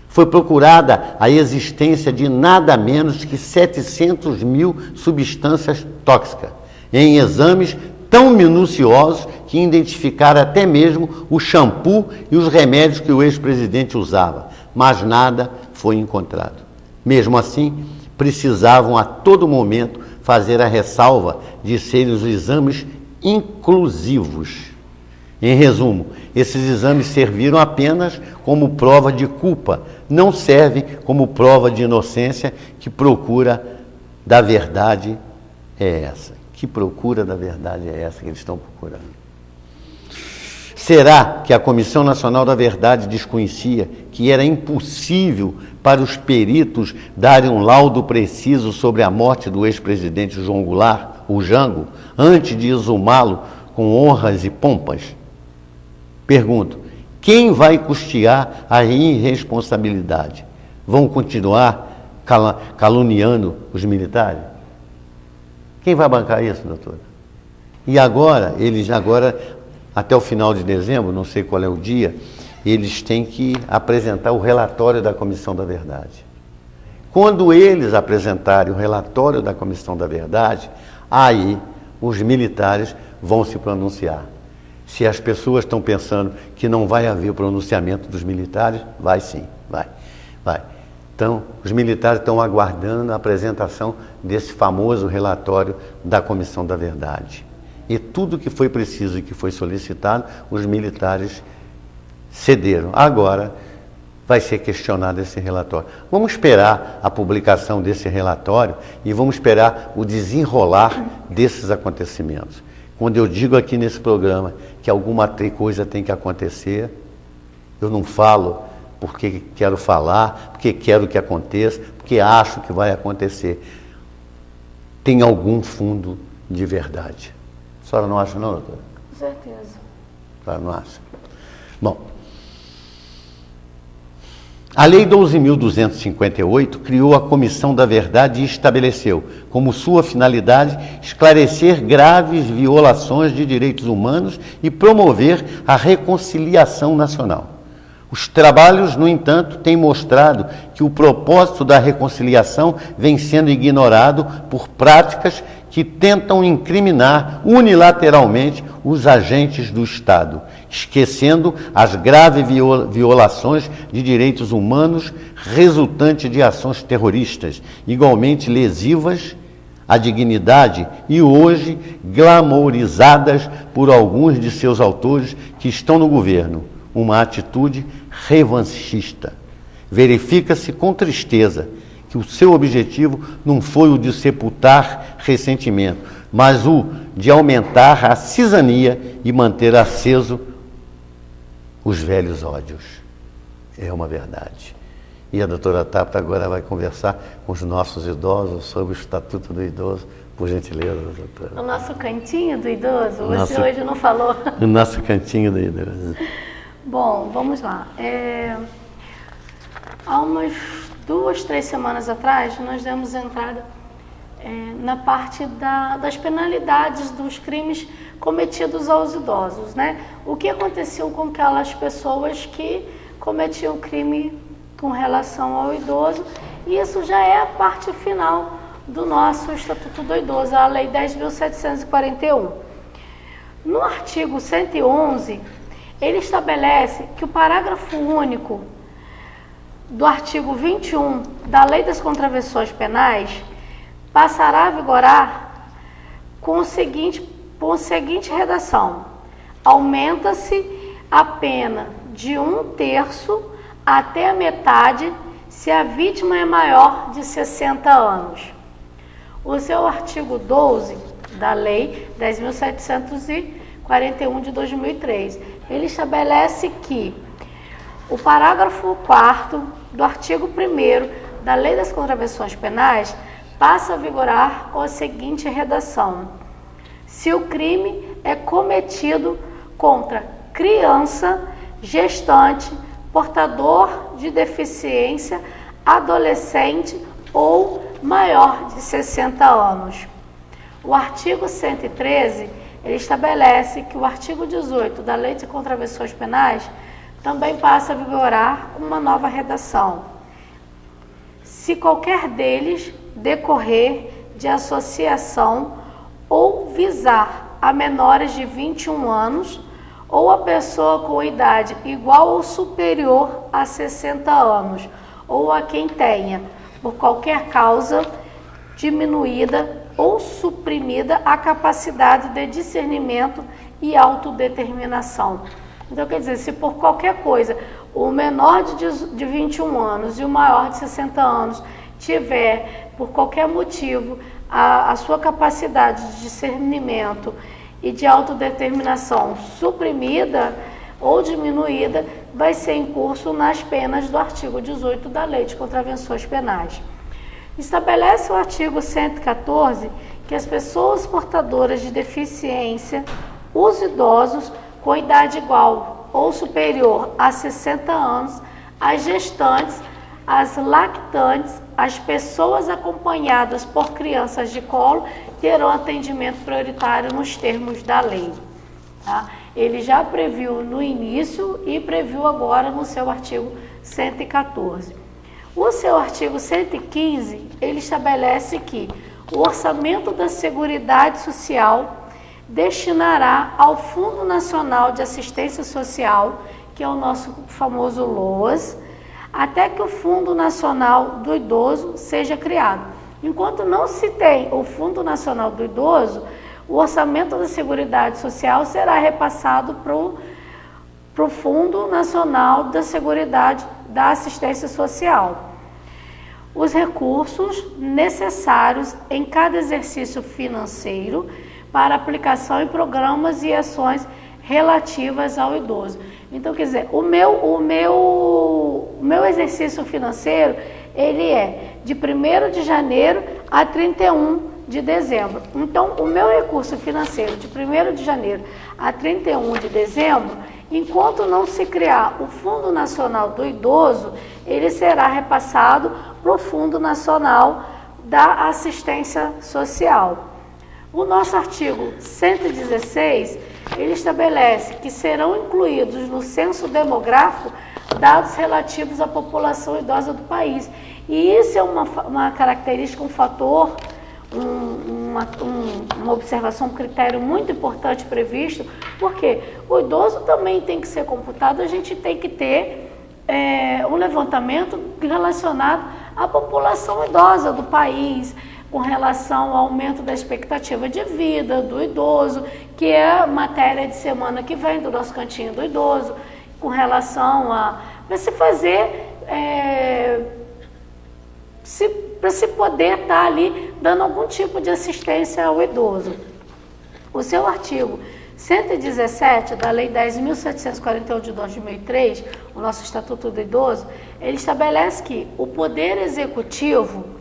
Foi procurada a existência de nada menos que 700 mil substâncias tóxicas em exames tão minuciosos que identificaram até mesmo o shampoo e os remédios que o ex-presidente usava, mas nada foi encontrado. Mesmo assim, precisavam a todo momento fazer a ressalva de serem os exames inclusivos. Em resumo, esses exames serviram apenas como prova de culpa, não servem como prova de inocência. Que procura da verdade é essa? Que procura da verdade é essa que eles estão procurando? Será que a Comissão Nacional da Verdade desconhecia que era impossível para os peritos darem um laudo preciso sobre a morte do ex-presidente João Goulart, o Jango, antes de exumá-lo com honras e pompas? Pergunto, quem vai custear a irresponsabilidade? Vão continuar caluniando os militares? Quem vai bancar isso, doutora? E agora, até o final de dezembro, não sei qual é o dia, eles têm que apresentar o relatório da Comissão da Verdade. Quando eles apresentarem o relatório da Comissão da Verdade, aí os militares vão se pronunciar. Se as pessoas estão pensando que não vai haver pronunciamento dos militares, vai sim, vai. Então, os militares estão aguardando a apresentação desse famoso relatório da Comissão da Verdade. E tudo que foi preciso e que foi solicitado, os militares cederam. Agora vai ser questionado esse relatório. Vamos esperar a publicação desse relatório e vamos esperar o desenrolar desses acontecimentos. Quando eu digo aqui nesse programa que alguma coisa tem que acontecer, eu não falo porque quero falar, porque quero que aconteça, porque acho que vai acontecer. Tem algum fundo de verdade. A senhora não acha não, doutora? Com certeza. A senhora não acha? Bom, a Lei 12.258 criou a Comissão da Verdade e estabeleceu como sua finalidade esclarecer graves violações de direitos humanos e promover a reconciliação nacional. Os trabalhos, no entanto, têm mostrado que o propósito da reconciliação vem sendo ignorado por práticas que tentam incriminar unilateralmente os agentes do Estado, esquecendo as graves violações de direitos humanos resultantes de ações terroristas, igualmente lesivas à dignidade e hoje glamourizadas por alguns de seus autores que estão no governo. Uma atitude revanchista. Verifica-se com tristeza que o seu objetivo não foi o de sepultar ressentimento, mas o de aumentar a cisania e manter aceso os velhos ódios. É uma verdade. E a doutora Tabata agora vai conversar com os nossos idosos sobre o Estatuto do Idoso. Por gentileza, doutora. O nosso cantinho do idoso, você hoje não falou. O nosso cantinho do idoso. Bom, vamos lá. Há umas 2, 3 semanas atrás, nós demos entrada na parte das penalidades dos crimes cometidos aos idosos, né? O que aconteceu com aquelas pessoas que cometiam crime com relação ao idoso, e isso já é a parte final do nosso Estatuto do Idoso, a Lei 10.741. No artigo 111, ele estabelece que o parágrafo único do artigo 21 da Lei das Contravenções Penais passará a vigorar com a seguinte redação: aumenta-se a pena de 1/3 até a metade se a vítima é maior de 60 anos. O seu artigo 12 da Lei 10.741 de 2003, ele estabelece que o parágrafo 4º do artigo 1º da Lei das Contravenções Penais passa a vigorar com a seguinte redação: se o crime é cometido contra criança, gestante, portador de deficiência, adolescente ou maior de 60 anos. O artigo 113, ele estabelece que o artigo 18 da Lei de Contravenções Penais também passa a vigorar uma nova redação: se qualquer deles decorrer de associação ou visar a menores de 21 anos ou a pessoa com idade igual ou superior a 60 anos, ou a quem tenha, por qualquer causa, diminuída ou suprimida a capacidade de discernimento e autodeterminação. Então, quer dizer, se por qualquer coisa o menor de 21 anos e o maior de 60 anos tiver, por qualquer motivo, a sua capacidade de discernimento e de autodeterminação suprimida ou diminuída, vai ser incurso nas penas do artigo 18 da Lei de Contravenções Penais. Estabelece o artigo 114 que as pessoas portadoras de deficiência, os idosos com idade igual ou superior a 60 anos, as gestantes, as lactantes, as pessoas acompanhadas por crianças de colo terão atendimento prioritário nos termos da lei. Tá? Ele já previu no início e previu agora no seu artigo 114. O seu artigo 115, ele estabelece que o orçamento da Seguridade Social destinará ao Fundo Nacional de Assistência Social, que é o nosso famoso LOAS, até que o Fundo Nacional do Idoso seja criado. Enquanto não se tem o Fundo Nacional do Idoso, o orçamento da Seguridade Social será repassado para o Fundo Nacional da Seguridade da Assistência Social. Os recursos necessários em cada exercício financeiro para aplicação em programas e ações relativas ao idoso. Então, quer dizer, o meu exercício financeiro, ele é de 1º de janeiro a 31 de dezembro. Então, o meu recurso financeiro de 1º de janeiro a 31 de dezembro, enquanto não se criar o Fundo Nacional do Idoso, ele será repassado para o Fundo Nacional da Assistência Social. O nosso artigo 116, ele estabelece que serão incluídos no censo demográfico dados relativos à população idosa do país. E isso é uma característica, um fator, uma observação, um critério muito importante previsto, porque o idoso também tem que ser computado, a gente tem que ter um levantamento relacionado à população idosa do país, com relação ao aumento da expectativa de vida do idoso, que é a matéria de semana que vem do nosso cantinho do idoso, com relação para se fazer, para se poder estar ali dando algum tipo de assistência ao idoso. O seu artigo 117 da Lei 10.741 de 2003, o nosso Estatuto do Idoso, ele estabelece que o Poder Executivo,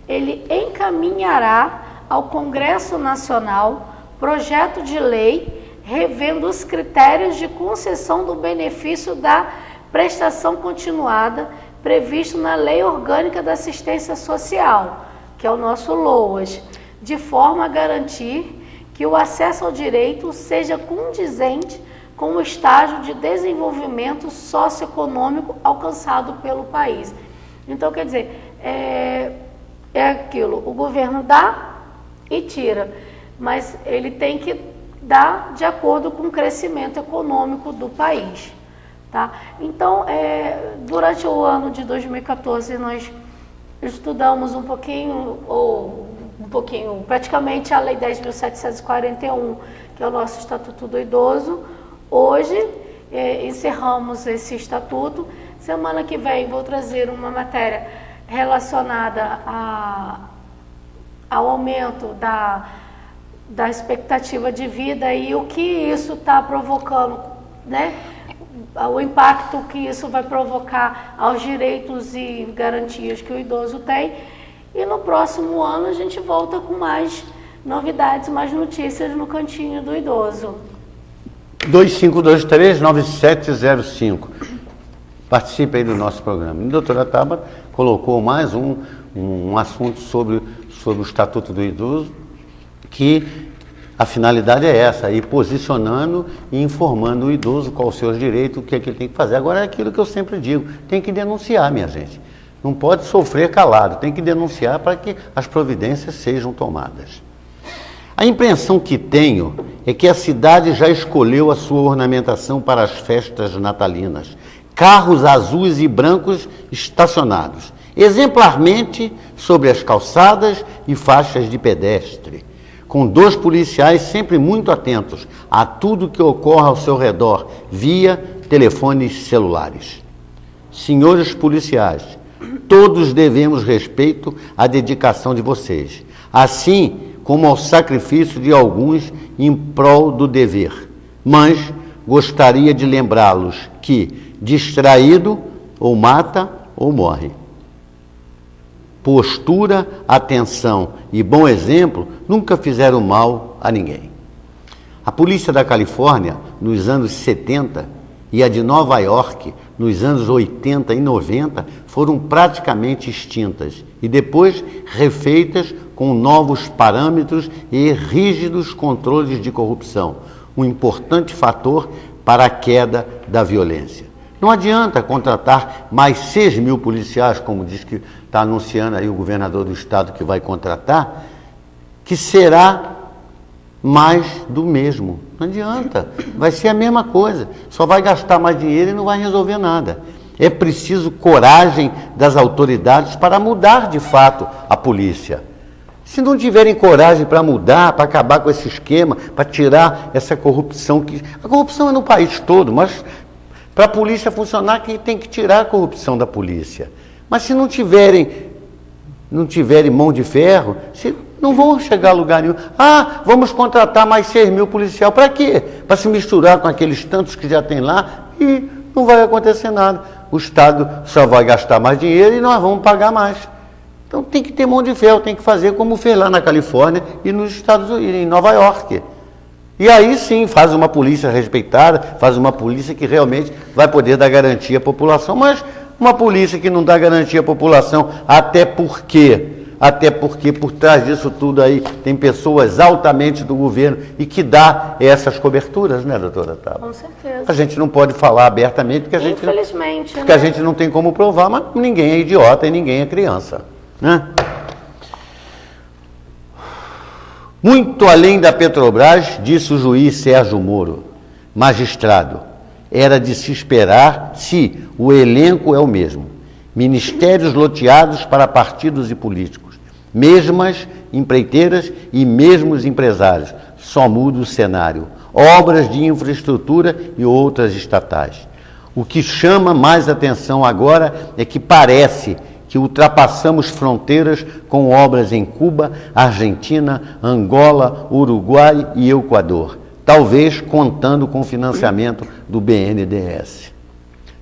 ele encaminhará ao Congresso Nacional projeto de lei revendo os critérios de concessão do benefício da prestação continuada previsto na Lei Orgânica da Assistência Social, que é o nosso LOAS, de forma a garantir que o acesso ao direito seja condizente com o estágio de desenvolvimento socioeconômico alcançado pelo país. Então, quer dizer, é aquilo, o governo dá e tira, mas ele tem que dar de acordo com o crescimento econômico do país. Tá? Então, durante o ano de 2014, nós estudamos praticamente a Lei 10.741, que é o nosso Estatuto do Idoso. Hoje, encerramos esse estatuto. Semana que vem vou trazer uma matéria relacionada ao aumento da expectativa de vida e o que isso está provocando, né? O impacto que isso vai provocar aos direitos e garantias que o idoso tem. E no próximo ano a gente volta com mais novidades, mais notícias no Cantinho do Idoso. 2523-9705. Participe aí do nosso programa. A doutora Tabata colocou mais um assunto sobre o Estatuto do Idoso, que a finalidade é essa, ir posicionando e informando o idoso qual os seus direitos, o que é que ele tem que fazer. Agora é aquilo que eu sempre digo, tem que denunciar, minha gente. Não pode sofrer calado, tem que denunciar para que as providências sejam tomadas. A impressão que tenho é que a cidade já escolheu a sua ornamentação para as festas natalinas. Carros azuis e brancos estacionados, exemplarmente sobre as calçadas e faixas de pedestre, com 2 policiais sempre muito atentos a tudo que ocorre ao seu redor, via telefones celulares. Senhores policiais, todos devemos respeito à dedicação de vocês, assim como ao sacrifício de alguns em prol do dever. Mas gostaria de lembrá-los que distraído ou mata ou morre. Postura, atenção e bom exemplo nunca fizeram mal a ninguém. A polícia da Califórnia, nos anos 70, e a de Nova York, nos anos 80 e 90, foram praticamente extintas e depois refeitas com novos parâmetros e rígidos controles de corrupção, um importante fator para a queda da violência. Não adianta contratar mais 6 mil policiais, como diz que está anunciando aí o governador do estado que vai contratar, que será mais do mesmo. Não adianta, vai ser a mesma coisa, só vai gastar mais dinheiro e não vai resolver nada. É preciso coragem das autoridades para mudar de fato a polícia. Se não tiverem coragem para mudar, para acabar com esse esquema, para tirar essa corrupção, a corrupção é no país todo, mas para a polícia funcionar, que tem que tirar a corrupção da polícia. Mas se não tiverem mão de ferro, não vão chegar a lugar nenhum. Ah, vamos contratar mais 6 mil policiais. Para quê? Para se misturar com aqueles tantos que já tem lá e não vai acontecer nada. O Estado só vai gastar mais dinheiro e nós vamos pagar mais. Então tem que ter mão de ferro, tem que fazer como fez lá na Califórnia e nos Estados Unidos, em Nova York. E aí sim, faz uma polícia respeitada, faz uma polícia que realmente vai poder dar garantia à população, mas uma polícia que não dá garantia à população, até porque por trás disso tudo aí tem pessoas altamente do governo e que dá essas coberturas, né, doutora Tabata? Com certeza. A gente não pode falar abertamente porque Infelizmente, porque a gente não tem como provar, mas ninguém é idiota e ninguém é criança, né? Muito além da Petrobras, disse o juiz Sérgio Moro, magistrado, era de se esperar se o elenco é o mesmo. Ministérios loteados para partidos e políticos, mesmas empreiteiras e mesmos empresários, só muda o cenário. Obras de infraestrutura e outras estatais. O que chama mais atenção agora é que parece que ultrapassamos fronteiras com obras em Cuba, Argentina, Angola, Uruguai e Equador, talvez contando com o financiamento do BNDES.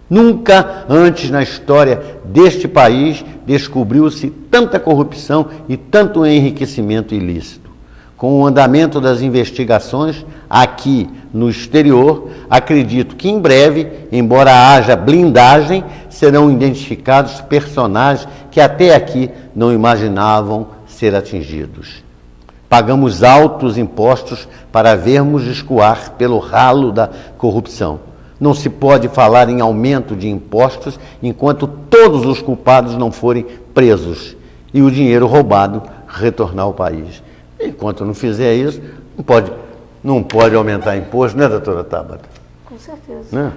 Nunca antes na história deste país descobriu-se tanta corrupção e tanto enriquecimento ilícito. Com o andamento das investigações aqui no exterior, acredito que em breve, embora haja blindagem, serão identificados personagens que até aqui não imaginavam ser atingidos. Pagamos altos impostos para vermos escoar pelo ralo da corrupção. Não se pode falar em aumento de impostos enquanto todos os culpados não forem presos e o dinheiro roubado retornar ao país. Enquanto não fizer isso, não pode aumentar imposto, né, doutora Tabata? Com certeza. Né?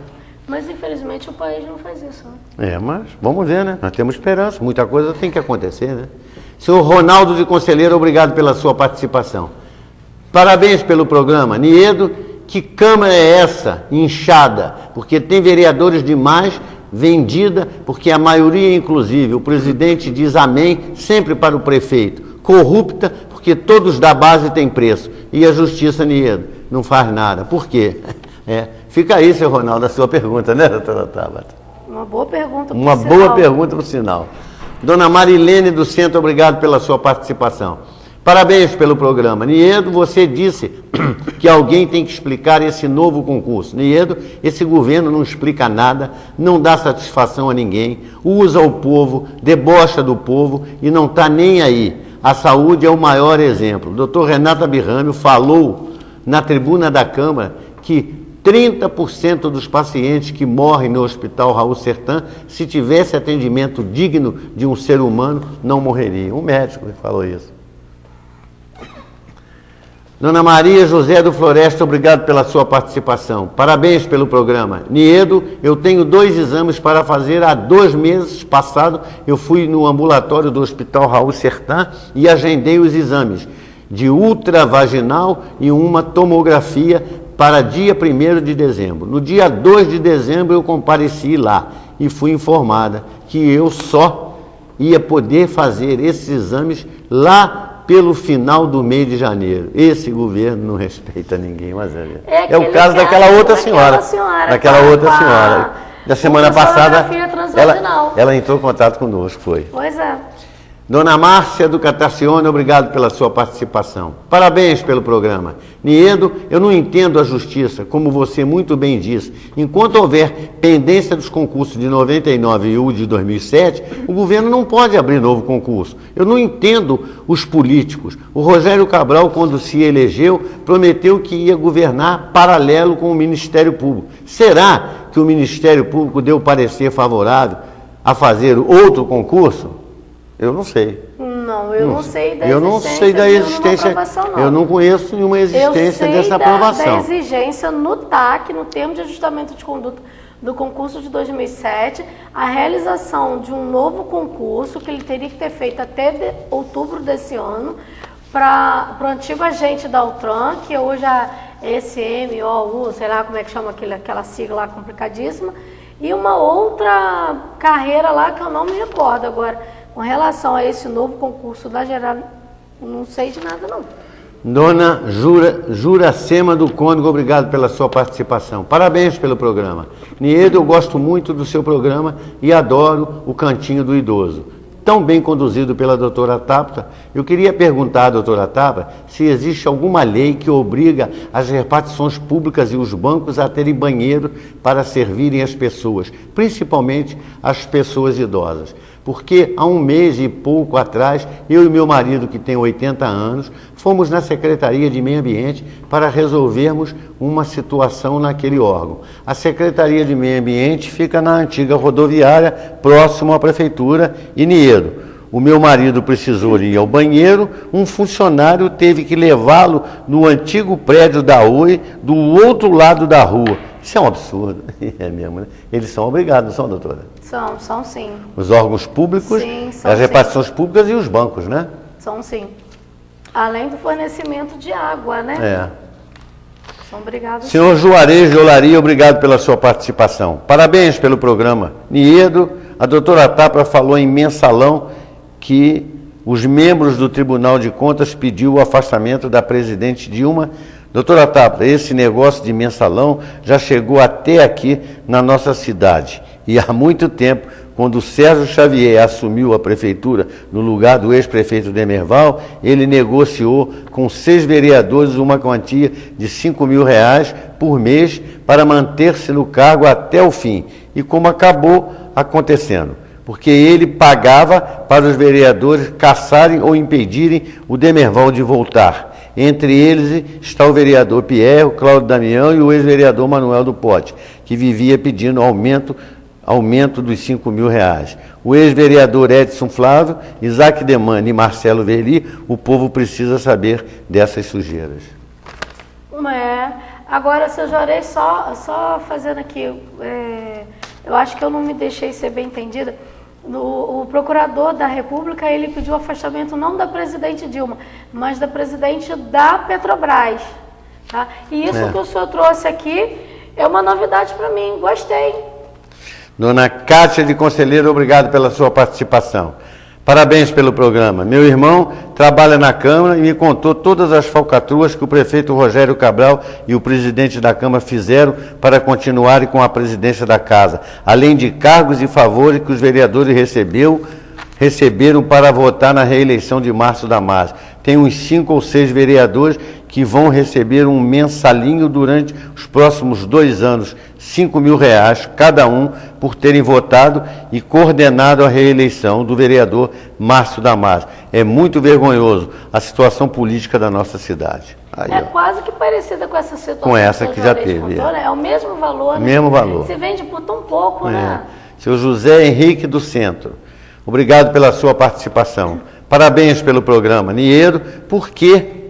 Mas, infelizmente, o país não faz isso. Né? Mas vamos ver, né? Nós temos esperança, muita coisa tem que acontecer, né? Senhor Ronaldo de Conselheiro, obrigado pela sua participação. Parabéns pelo programa. Niedo, que Câmara é essa, inchada? Porque tem vereadores demais, vendida, porque a maioria, inclusive, o presidente diz amém sempre para o prefeito. Corrupta, porque todos da base têm preço. E a justiça, Niedo, não faz nada. Por quê? Fica aí, seu Ronaldo, a sua pergunta, né, doutora Tabata? Uma boa pergunta, Uma boa pergunta, por sinal. Dona Marilene do Centro, obrigado pela sua participação. Parabéns pelo programa. Niedo, você disse que alguém tem que explicar esse novo concurso. Niedo, esse governo não explica nada, não dá satisfação a ninguém, usa o povo, debocha do povo e não está nem aí. A saúde é o maior exemplo. O doutor Renato Abirrâmio falou na tribuna da Câmara que 30% dos pacientes que morrem no Hospital Raul Sertan, se tivesse atendimento digno de um ser humano, não morreriam. Um médico falou isso. Dona Maria José do Floresta, obrigado pela sua participação. Parabéns pelo programa. Niedo, eu tenho 2 exames para fazer. Há 2 meses passado, eu fui no ambulatório do Hospital Raul Sertan e agendei os exames de ultravaginal e uma tomografia para dia 1º de dezembro. No dia 2 de dezembro, eu compareci lá e fui informada que eu só ia poder fazer esses exames lá pelo final do mês de janeiro. Esse governo não respeita ninguém, mas é o caso daquela outra senhora. Daquela outra senhora. Da semana passada, ela entrou em contato conosco, foi. Pois é. Dona Márcia do Catacione, obrigado pela sua participação. Parabéns pelo programa. Niedo, eu não entendo a justiça, como você muito bem disse. Enquanto houver pendência dos concursos de 99 e o de 2007, o governo não pode abrir novo concurso. Eu não entendo os políticos. O Rogério Cabral, quando se elegeu, prometeu que ia governar paralelo com o Ministério Público. Será que o Ministério Público deu parecer favorável a fazer outro concurso? Eu não sei. Não, eu não sei da existência. Eu não sei da existência. Eu não conheço nenhuma existência dessa aprovação. Eu sei da exigência no TAC, no termo de ajustamento de conduta do concurso de 2007, a realização de um novo concurso que ele teria que ter feito até outubro desse ano para o antigo agente da Altran, que hoje é SMOU, sei lá como é que chama aquela sigla lá complicadíssima, e uma outra carreira lá que eu não me recordo agora. Com relação a esse novo concurso da Geral, não sei de nada, não. Dona Juracema do Cônego, obrigado pela sua participação. Parabéns pelo programa. Niedo, eu gosto muito do seu programa e adoro o Cantinho do Idoso. Tão bem conduzido pela doutora Tabata. Eu queria perguntar à doutora Tabata se existe alguma lei que obriga as repartições públicas e os bancos a terem banheiro para servirem as pessoas, principalmente as pessoas idosas. Porque há um mês e pouco atrás, eu e meu marido, que tem 80 anos, fomos na Secretaria de Meio Ambiente para resolvermos uma situação naquele órgão. A Secretaria de Meio Ambiente fica na antiga rodoviária, próximo à Prefeitura e Niedo. O meu marido precisou ir ao banheiro, um funcionário teve que levá-lo no antigo prédio da Oi, do outro lado da rua. Isso é um absurdo. É mesmo, né? Eles são obrigados, não são, doutora? São sim. Os órgãos públicos, sim, são, as repartições públicas e os bancos, né? São sim. Além do fornecimento de água, né? É. São obrigados. Senhor Juarez de Olaria, obrigado pela sua participação. Parabéns pelo programa. Niedo, a doutora Tabata falou em mensalão que os membros do Tribunal de Contas pediu o afastamento da presidente Dilma. Doutora Tabata, esse negócio de mensalão já chegou até aqui na nossa cidade. E há muito tempo, quando o Sérgio Xavier assumiu a prefeitura no lugar do ex-prefeito Demerval, ele negociou com 6 vereadores uma quantia de R$5.000 por mês para manter-se no cargo até o fim. E como acabou acontecendo? Porque ele pagava para os vereadores caçarem ou impedirem o Demerval de voltar. Entre eles está o vereador Pierre, o Cláudio Damião e o ex-vereador Manuel do Pote, que vivia pedindo aumento dos R$5.000. O ex-vereador Edson Flávio, Isaac Demane e Marcelo Verli, o povo precisa saber dessas sujeiras. Agora, seu Juarez, só fazendo aqui, eu acho que eu não me deixei ser bem entendida. O procurador da República, ele pediu afastamento não da presidente Dilma, mas da presidente da Petrobras. Tá? E isso que o senhor trouxe aqui é uma novidade para mim, gostei. Dona Cátia de Conselheiro, obrigado pela sua participação. Parabéns pelo programa. Meu irmão trabalha na Câmara e me contou todas as falcatruas que o prefeito Rogério Cabral e o presidente da Câmara fizeram para continuarem com a presidência da Casa, além de cargos e favores que os vereadores receberam para votar na reeleição de Márcio Damasio. Tem uns 5 ou 6 vereadores que vão receber um mensalinho durante os próximos 2 anos, R$5.000 cada um, por terem votado e coordenado a reeleição do vereador Márcio Damasio. É muito vergonhoso a situação política da nossa cidade. Aí, quase que parecida com essa situação. Com essa que já teve. Contou, né? É o mesmo valor. Mesmo valor. Se vende por tão pouco, né? Seu José Henrique do Centro, obrigado pela sua participação. Parabéns pelo programa. Niedo, por que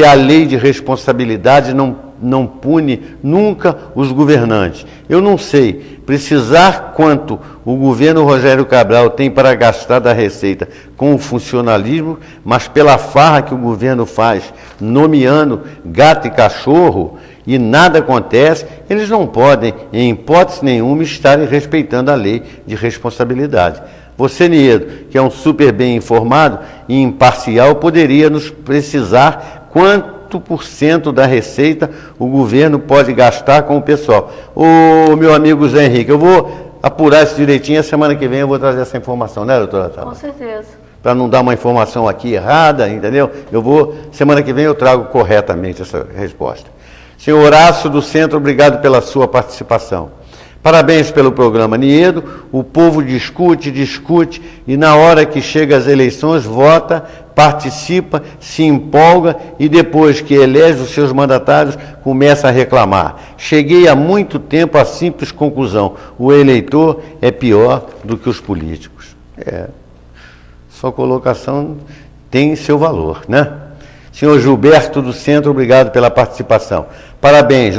a lei de responsabilidade não pune nunca os governantes? Eu não sei. Precisar quanto o governo Rogério Cabral tem para gastar da receita com o funcionalismo, mas pela farra que o governo faz, nomeando gato e cachorro, e nada acontece, eles não podem, em hipótese nenhuma, estarem respeitando a lei de responsabilidade. Você, Niedo, que é um super bem informado e imparcial, poderia nos precisar quanto por cento da receita o governo pode gastar com o pessoal. Ô, meu amigo Zé Henrique, eu vou apurar isso direitinho, a semana que vem eu vou trazer essa informação, né, doutora Tabata? Com certeza. para não dar uma informação aqui errada, entendeu? Semana que vem eu trago corretamente essa resposta. Senhor Horácio do Centro, obrigado pela sua participação. Parabéns pelo programa Niedo. O povo discute e na hora que chega as eleições vota, participa, se empolga e depois que elege os seus mandatários começa a reclamar. Cheguei há muito tempo à simples conclusão: o eleitor é pior do que os políticos. Sua colocação tem seu valor, né? Senhor Gilberto do Centro, obrigado pela participação. Parabéns,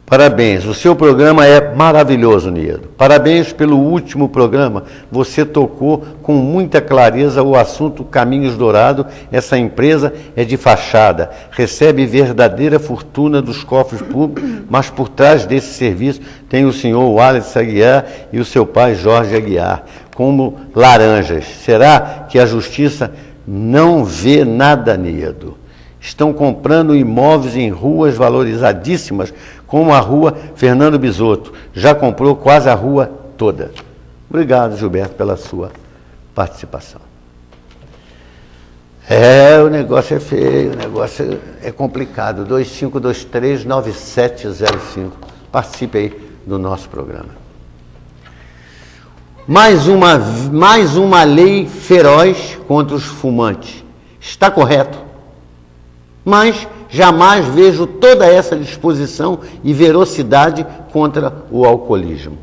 Parabéns, o seu programa é maravilhoso, Niedo. Parabéns pelo último programa. Você tocou com muita clareza o assunto Caminhos Dourado. Essa empresa é de fachada, recebe verdadeira fortuna dos cofres públicos, mas por trás desse serviço tem o senhor Wallace Aguiar e o seu pai Jorge Aguiar, como laranjas. Será que a justiça não vê nada, Niedo? Estão comprando imóveis em ruas valorizadíssimas, como a rua Fernando Bisotto. Já comprou quase a rua toda. Obrigado, Gilberto, pela sua participação. O negócio é feio, o negócio é complicado. 2523-9705. Participe aí do nosso programa. Mais uma lei feroz contra os fumantes. Está correto. Mas jamais vejo toda essa disposição e velocidade contra o alcoolismo.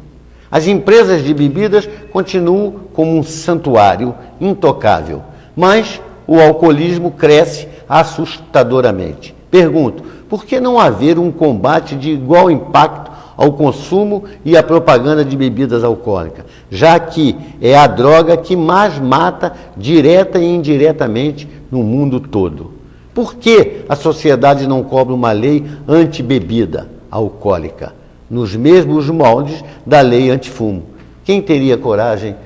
As empresas de bebidas continuam como um santuário intocável, mas o alcoolismo cresce assustadoramente. Pergunto, por que não haver um combate de igual impacto ao consumo e à propaganda de bebidas alcoólicas, já que é a droga que mais mata direta e indiretamente no mundo todo? Por que a sociedade não cobra uma lei anti-bebida alcoólica, nos mesmos moldes da lei anti-fumo? Quem teria coragem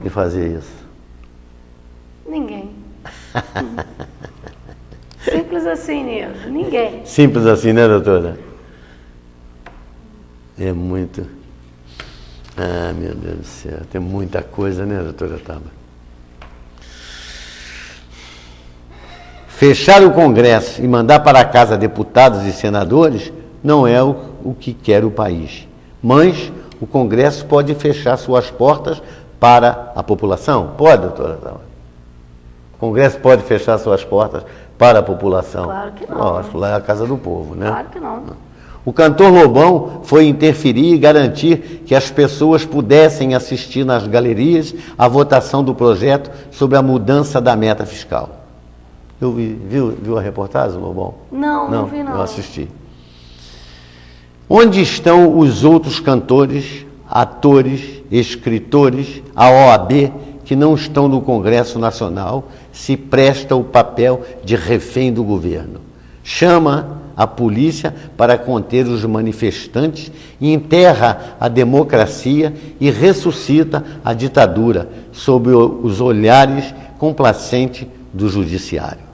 de fazer isso? Ninguém. Simples assim, Nilo. Ninguém. Simples assim, né, doutora? É muito... meu Deus do céu, tem muita coisa, né, doutora Taba? Fechar o Congresso e mandar para casa deputados e senadores não é o que quer o país. Mas o Congresso pode fechar suas portas para a população? Pode, doutora? O Congresso pode fechar suas portas para a população? Claro que não. Nossa, lá é a casa do povo, né? Claro que não. O cantor Lobão foi interferir e garantir que as pessoas pudessem assistir nas galerias a votação do projeto sobre a mudança da meta fiscal. Viu a reportagem, Lobão? Não vi não. Eu assisti. Onde estão os outros cantores, atores, escritores, a OAB, que não estão no Congresso Nacional, se presta o papel de refém do governo? Chama a polícia para conter os manifestantes, enterra a democracia e ressuscita a ditadura sob os olhares complacentes do judiciário.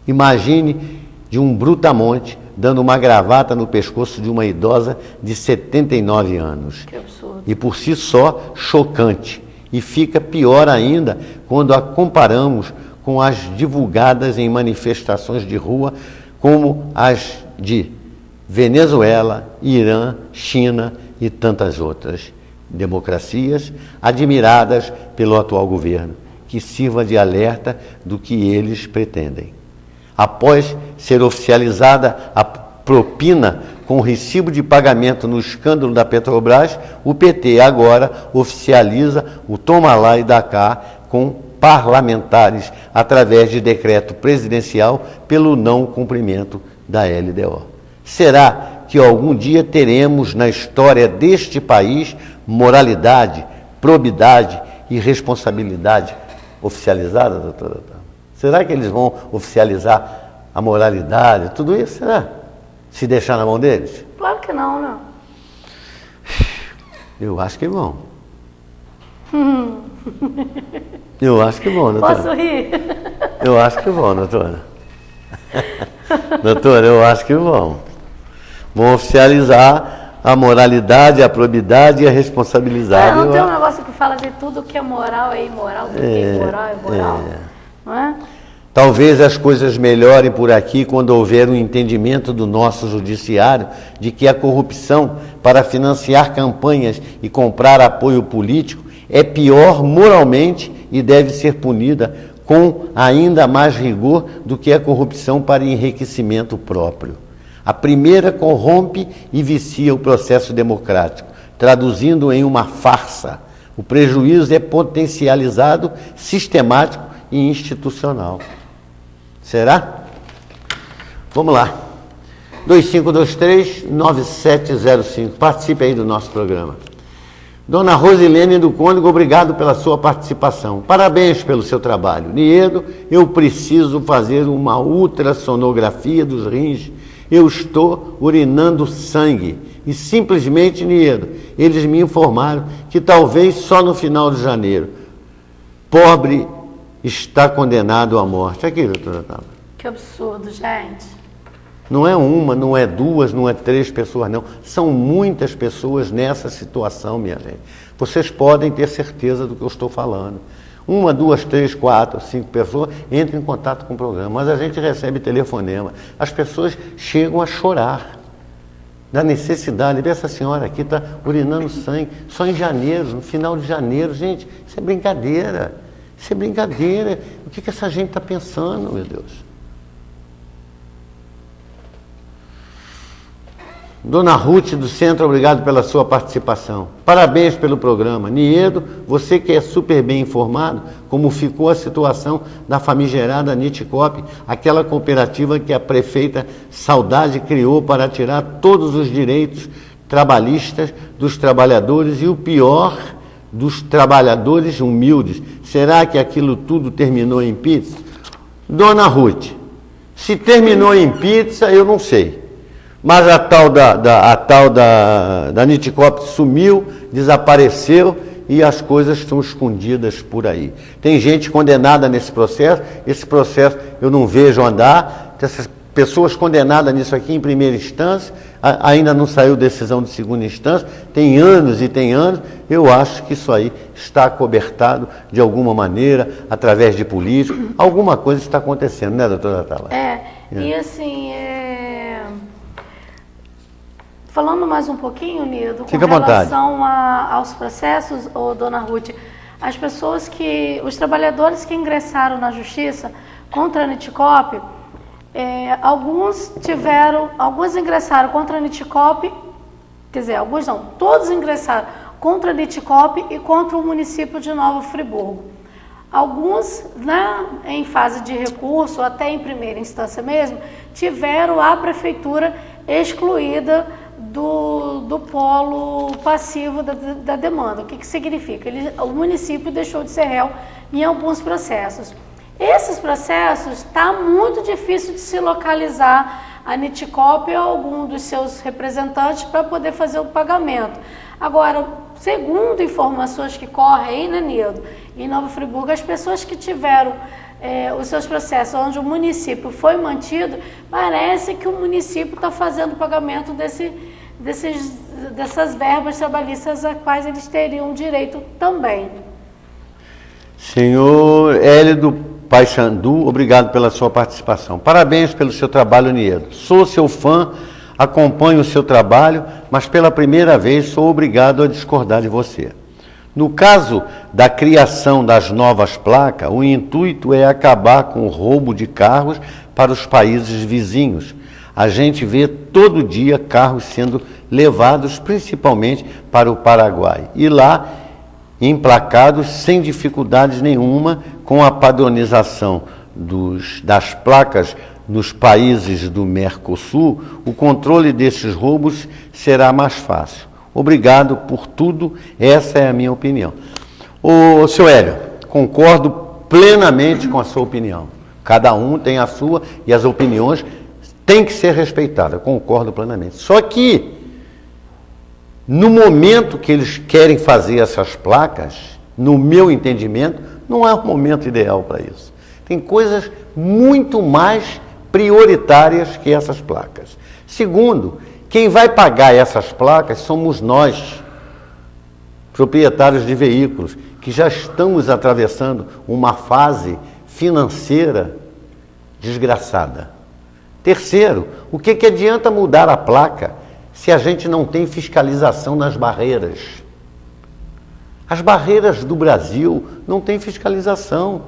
Imagine de um brutamonte dando uma gravata no pescoço de uma idosa de 79 anos. Que absurdo. E por si só, chocante. E fica pior ainda quando a comparamos com as divulgadas em manifestações de rua, como as de Venezuela, Irã, China e tantas outras democracias admiradas pelo atual governo, que sirva de alerta do que eles pretendem. Após ser oficializada a propina com recibo de pagamento no escândalo da Petrobras, o PT agora oficializa o toma lá e dá cá com parlamentares através de decreto presidencial pelo não cumprimento da LDO. Será que algum dia teremos na história deste país moralidade, probidade e responsabilidade oficializada, doutora? Será que eles vão oficializar a moralidade, tudo isso? Será? Se deixar na mão deles? Claro que não, não. Eu acho que vão. Eu acho que vão, doutora. Posso rir? Eu acho que vão, doutora. Doutora, eu acho que vão. Vão oficializar a moralidade, a probidade e a responsabilidade. Não tem um negócio que fala fala assim, tudo que é moral é imoral, tudo que é imoral é moral. Não é? Talvez as coisas melhorem por aqui quando houver um entendimento do nosso judiciário de que a corrupção para financiar campanhas e comprar apoio político é pior moralmente e deve ser punida com ainda mais rigor do que a corrupção para enriquecimento próprio. A primeira corrompe e vicia o processo democrático, traduzindo em uma farsa. O prejuízo é potencializado, sistemático e institucional. Será? Vamos lá. 2523-9705. Participe aí do nosso programa. Dona Rosilene do Cônego, obrigado pela sua participação. Parabéns pelo seu trabalho. Niedo, eu preciso fazer uma ultrassonografia dos rins. Eu estou urinando sangue. E simplesmente, Niedo, eles me informaram que talvez só no final de janeiro. Pobre está condenado à morte. Aqui, doutora Tala. Que absurdo, gente. Não é uma, não é duas, não é 3 pessoas, não. São muitas pessoas nessa situação, minha gente. Vocês podem ter certeza do que eu estou falando. 1, 2, 3, 4, 5 pessoas entram em contato com o programa, mas a gente recebe telefonema. As pessoas chegam a chorar da necessidade. Vê, essa senhora aqui está urinando sangue só em janeiro, no final de janeiro. Gente, isso é brincadeira. Isso é brincadeira. O que essa gente está pensando, meu Deus? Dona Ruth do Centro, obrigado pela sua participação. Parabéns pelo programa. Niedo, você que é super bem informado, como ficou a situação da famigerada Niticop, aquela cooperativa que a prefeita Saudade criou para tirar todos os direitos trabalhistas dos trabalhadores e o pior, dos trabalhadores humildes. Será que aquilo tudo terminou em pizza? Dona Ruth, se terminou em pizza, eu não sei. Mas a tal da Niticop sumiu, desapareceu e as coisas estão escondidas por aí. Tem gente condenada nesse processo, esse processo eu não vejo andar, essas pessoas condenadas nisso aqui em primeira instância, ainda não saiu decisão de segunda instância, tem anos e tem anos, eu acho que isso aí está acobertado de alguma maneira, através de políticos, alguma coisa está acontecendo, né, doutora Tala? E assim, falando mais um pouquinho, Nido, com relação aos processos, dona Ruth, as pessoas os trabalhadores que ingressaram na justiça contra a Niticop, alguns ingressaram contra a Niticop, quer dizer, alguns não, todos ingressaram contra a Niticop e contra o município de Nova Friburgo. Alguns, em fase de recurso, até em primeira instância mesmo, tiveram a prefeitura excluída do polo passivo da demanda. O que significa? O município deixou de ser réu em alguns processos. Esses processos está muito difícil de se localizar a Niticop ou algum dos seus representantes para poder fazer o pagamento. Agora, segundo informações que correm aí, né, Nildo, em Nova Friburgo, as pessoas que tiveram os seus processos onde o município foi mantido, parece que o município está fazendo o pagamento dessas verbas trabalhistas a quais eles teriam direito também. Senhor Hélio do Paixandu, obrigado pela sua participação. Parabéns pelo seu trabalho, Niedo. Sou seu fã, acompanho o seu trabalho, mas pela primeira vez sou obrigado a discordar de você. No caso da criação das novas placas, o intuito é acabar com o roubo de carros para os países vizinhos. A gente vê todo dia carros sendo levados principalmente para o Paraguai. E lá, emplacados sem dificuldades nenhuma, com a padronização das placas nos países do Mercosul, o controle desses roubos será mais fácil. Obrigado por tudo, essa é a minha opinião. Ô, seu Hélio, concordo plenamente com a sua opinião. Cada um tem a sua e as opiniões têm que ser respeitadas, concordo plenamente. Só que, no momento que eles querem fazer essas placas, no meu entendimento, não é o momento ideal para isso. Tem coisas muito mais prioritárias que essas placas. Segundo, quem vai pagar essas placas somos nós. proprietários de veículos, que já estamos atravessando uma fase financeira desgraçada. Terceiro, o que adianta mudar a placa se a gente não tem fiscalização nas barreiras? As barreiras do Brasil não têm fiscalização.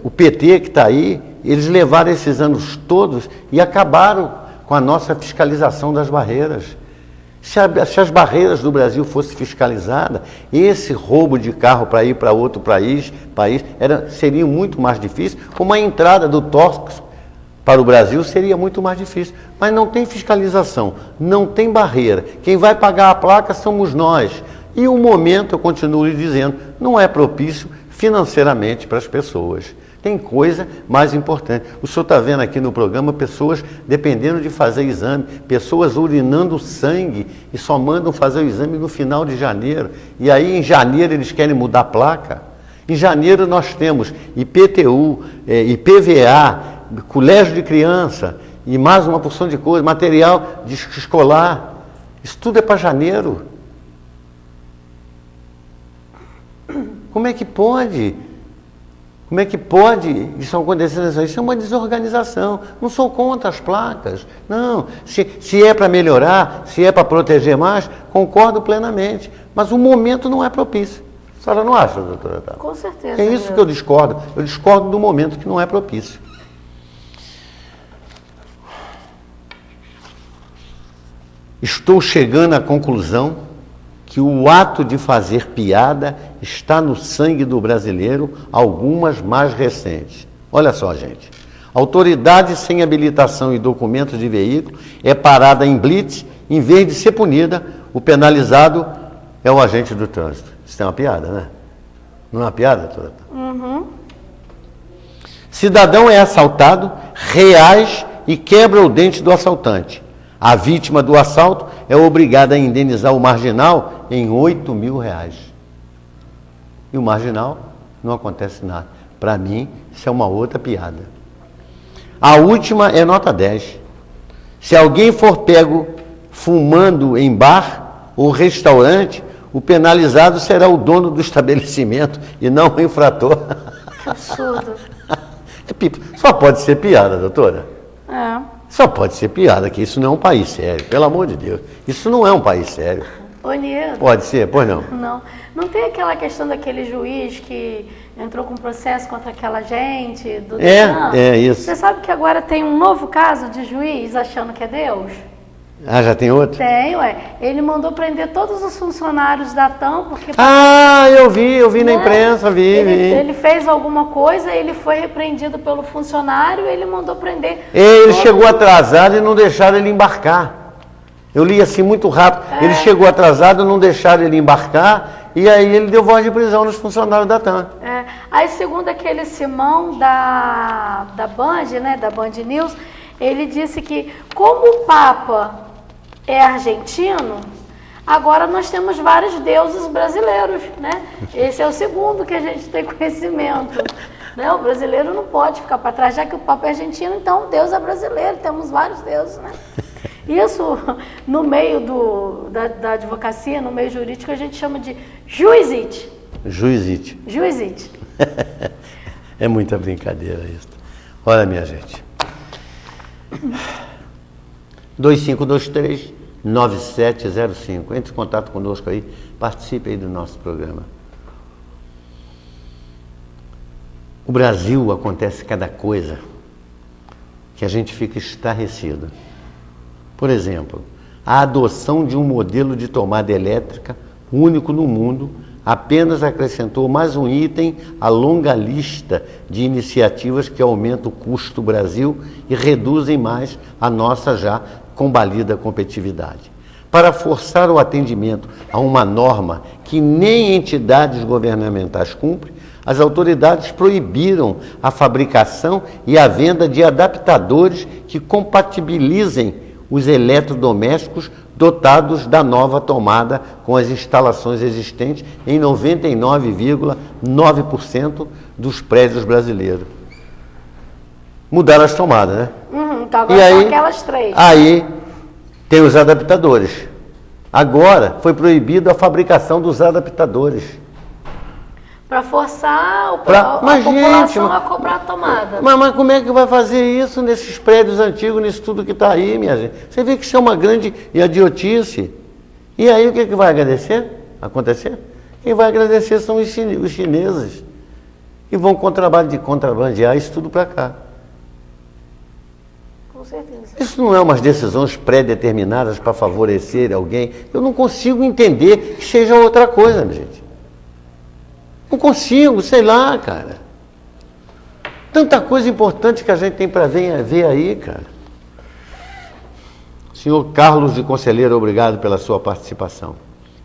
O PT que está aí, eles levaram esses anos todos e acabaram com a nossa fiscalização das barreiras. Se as barreiras do Brasil fossem fiscalizadas, esse roubo de carro para ir para outro país seria muito mais difícil, como a entrada do tóxico para o Brasil seria muito mais difícil. Mas não tem fiscalização, não tem barreira. Quem vai pagar a placa somos nós. E o momento, eu continuo lhe dizendo, não é propício financeiramente para as pessoas. Tem coisa mais importante. O senhor está vendo aqui no programa pessoas dependendo de fazer exame, pessoas urinando sangue e só mandam fazer o exame no final de janeiro. E aí em janeiro eles querem mudar a placa. Em janeiro nós temos IPTU, IPVA, colégio de criança e mais uma porção de coisa, material escolar. Isso tudo é para janeiro. Como é que pode? Como é que pode isso acontecer? Isso é uma desorganização. Não sou contra as placas. Não. Se é para melhorar, se é para proteger mais, concordo plenamente. Mas o momento não é propício. A senhora não acha, doutora Tata? Com certeza. É isso que eu discordo. Eu discordo do momento que não é propício. Estou chegando à conclusão que o ato de fazer piada está no sangue do brasileiro, algumas mais recentes. Olha só, gente. Autoridade sem habilitação e documentos de veículo é parada em blitz, em vez de ser punida, o penalizado é o agente do trânsito. Isso é uma piada, né? Não é uma piada, doutora? Uhum. Cidadão é assaltado, reage e quebra o dente do assaltante. A vítima do assalto é obrigada a indenizar o marginal em R$8.000. E o marginal não acontece nada. Para mim, isso é uma outra piada. A última é nota 10. Se alguém for pego fumando em bar ou restaurante, o penalizado será o dono do estabelecimento e não o infrator. Que absurdo. Só pode ser piada, doutora. É. Só pode ser piada, que isso não é um país sério, pelo amor de Deus. Isso não é um país sério. Ô, Nieto. Pode ser, pois não? Não. Não tem aquela questão daquele juiz que entrou com processo contra aquela gente? É isso. Você sabe que agora tem um novo caso de juiz achando que é Deus? Ah, já tem outro? Tem, ué. Ele mandou prender todos os funcionários da TAM, porque... Ah, eu vi na imprensa, vi. Ele fez alguma coisa, ele foi repreendido pelo funcionário e ele mandou prender... Ele chegou atrasado e não deixaram ele embarcar. Eu li assim muito rápido. Ele chegou atrasado, não deixaram ele embarcar e aí ele deu voz de prisão nos funcionários da TAM. Aí, segundo aquele Simão da Band, né, da Band News, ele disse que como o Papa é argentino, agora nós temos vários deuses brasileiros, né? Esse é o segundo que a gente tem conhecimento. Né? O brasileiro não pode ficar para trás, já que o Papa é argentino, então o Deus é brasileiro, temos vários deuses, né? Isso, no meio da advocacia, no meio jurídico, a gente chama de juizite. Juizite. Juizite. É muita brincadeira isso. Olha, minha gente. 2523-9705. Entre em contato conosco aí, participe aí do nosso programa. O Brasil acontece cada coisa que a gente fica estarrecido. Por exemplo, a adoção de um modelo de tomada elétrica único no mundo apenas acrescentou mais um item à longa lista de iniciativas que aumentam o custo do Brasil e reduzem mais a nossa já combalida competitividade. Para forçar o atendimento a uma norma que nem entidades governamentais cumprem, as autoridades proibiram a fabricação e a venda de adaptadores que compatibilizem os eletrodomésticos dotados da nova tomada com as instalações existentes em 99,9% dos prédios brasileiros. Mudaram as tomadas, né? Então agora são aquelas três. Aí tem os adaptadores. Agora foi proibido a fabricação dos adaptadores. Para forçar a população a cobrar a tomada. Mas como é que vai fazer isso nesses prédios antigos, nisso tudo que está aí, minha gente? Você vê que isso é uma grande idiotice. E aí o que vai acontecer? Quem vai agradecer são os chineses. E vão contrabandear isso tudo para cá. Com certeza. Isso não é umas decisões pré-determinadas para favorecer alguém. Eu não consigo entender que seja outra coisa, minha gente. Não consigo, sei lá, cara. Tanta coisa importante que a gente tem para ver aí, cara. Senhor Carlos de Conselheiro, obrigado pela sua participação.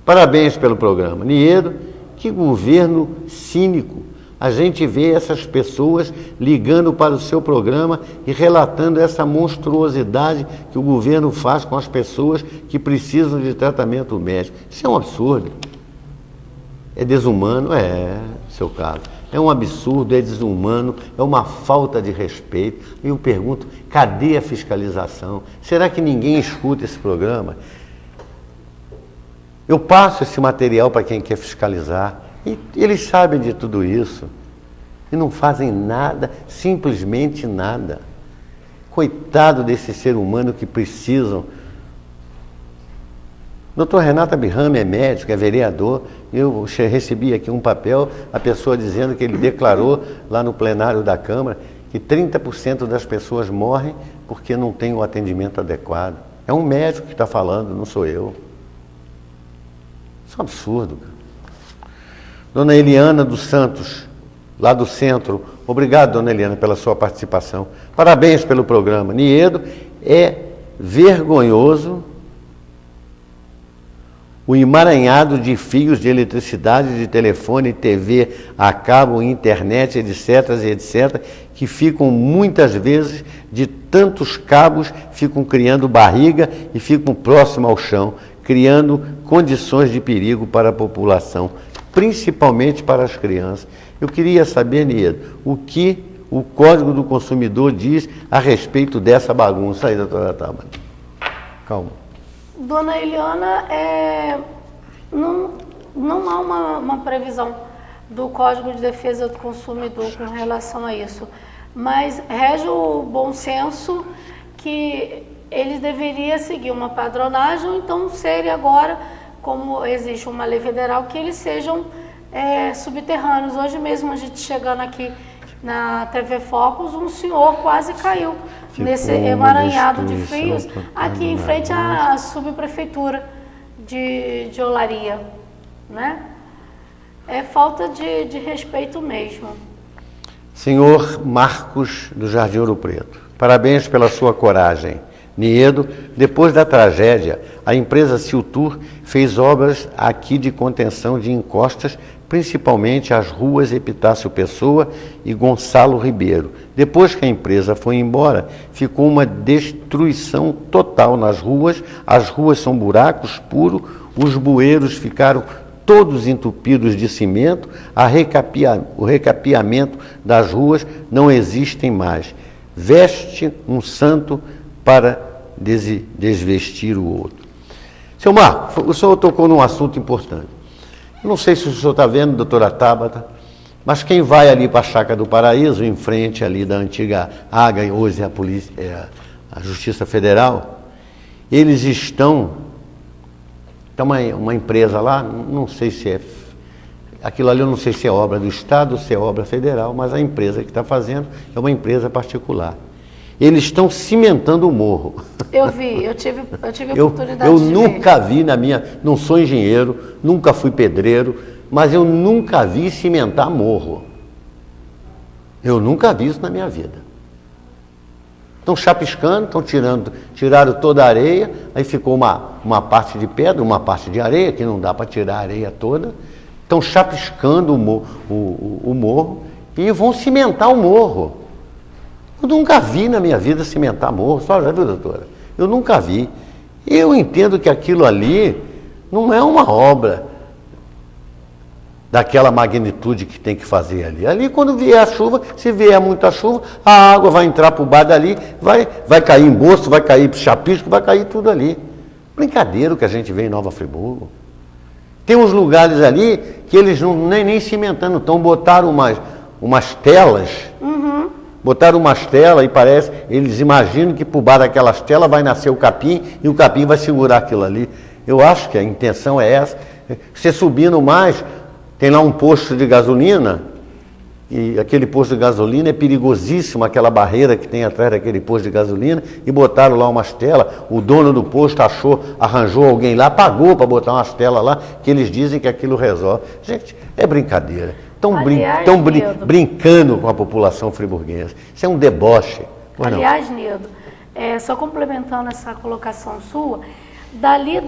Parabéns pelo programa. Niedo, que governo cínico. A gente vê essas pessoas ligando para o seu programa e relatando essa monstruosidade que o governo faz com as pessoas que precisam de tratamento médico. Isso é um absurdo. É desumano? Seu Carlos. É um absurdo, é desumano, é uma falta de respeito. E eu pergunto, cadê a fiscalização? Será que ninguém escuta esse programa? Eu passo esse material para quem quer fiscalizar. E eles sabem de tudo isso. E não fazem nada, simplesmente nada. Coitado desse ser humano que precisam. Dr. Renato Abirrame é médico, é vereador. Eu recebi aqui um papel, a pessoa dizendo que ele declarou lá no plenário da Câmara que 30% das pessoas morrem porque não tem o atendimento adequado. É um médico que está falando, não sou eu. Isso é um absurdo. Dona Eliana dos Santos, lá do centro. Obrigado, dona Eliana, pela sua participação. Parabéns pelo programa. Niedo, é vergonhoso o emaranhado de fios de eletricidade, de telefone, TV, a cabo, internet, etc., que ficam muitas vezes, de tantos cabos, ficam criando barriga e ficam próximo ao chão, criando condições de perigo para a população, principalmente para as crianças. Eu queria saber, Niedo, o que o Código do Consumidor diz a respeito dessa bagunça aí, doutora Tabata. Calma. Dona Eliana, não há uma previsão do Código de Defesa do Consumidor com relação a isso, mas rege o bom senso que eles deveriam seguir uma padronagem, ou então seria agora, como existe uma lei federal, que eles sejam subterrâneos. Hoje mesmo, a gente chegando aqui na TV Focus, um senhor quase caiu nesse emaranhado de fios aqui em frente à subprefeitura de Olaria, né? É falta de respeito mesmo. Senhor Marcos do Jardim Ouro Preto, parabéns pela sua coragem. Niedo, depois da tragédia, a empresa Siltur fez obras aqui de contenção de encostas, principalmente as ruas Epitácio Pessoa e Gonçalo Ribeiro. Depois que a empresa foi embora, ficou uma destruição total nas ruas. As ruas são buracos puros, os bueiros ficaram todos entupidos de cimento, o recapeamento das ruas não existem mais. Veste um santo para desvestir o outro. Seu Marco, o senhor tocou num assunto importante. Não sei se o senhor está vendo, doutora Tabata, mas quem vai ali para a Chácara do Paraíso, em frente ali da antiga AGA, hoje é a Justiça Federal, eles estão uma empresa lá, não sei se aquilo ali eu não sei se é obra do Estado ou se é obra federal, mas a empresa que está fazendo é uma empresa particular. Eles estão cimentando o morro. Eu vi, eu tive a oportunidade eu de ver. Eu nunca vi não sou engenheiro, nunca fui pedreiro, mas eu nunca vi cimentar morro. Eu nunca vi isso na minha vida. Estão chapiscando, tiraram toda a areia, aí ficou uma parte de pedra, uma parte de areia, que não dá para tirar a areia toda. Estão chapiscando o morro e vão cimentar o morro. Eu nunca vi na minha vida cimentar morro, só já viu, doutora? Eu nunca vi. Eu entendo que aquilo ali não é uma obra daquela magnitude que tem que fazer ali. Ali, quando vier a chuva, se vier muita chuva, a água vai entrar para o bar dali, vai cair embolso, vai cair chapisco, vai cair tudo ali. Brincadeira o que a gente vê em Nova Friburgo. Tem uns lugares ali que eles nem cimentando estão, botaram umas telas. Botaram umas telas e parece, eles imaginam que por baixo daquelas telas vai nascer o capim e o capim vai segurar aquilo ali. Eu acho que a intenção é essa. Você subindo mais, tem lá um posto de gasolina, e aquele posto de gasolina é perigosíssimo, aquela barreira que tem atrás daquele posto de gasolina, e botaram lá umas telas. O dono do posto arranjou alguém lá, pagou para botar umas telas lá, que eles dizem que aquilo resolve. Gente, é brincadeira. Estão brincando com a população friburguense. Isso é um deboche. Aliás, Nildo, só complementando essa colocação sua, dali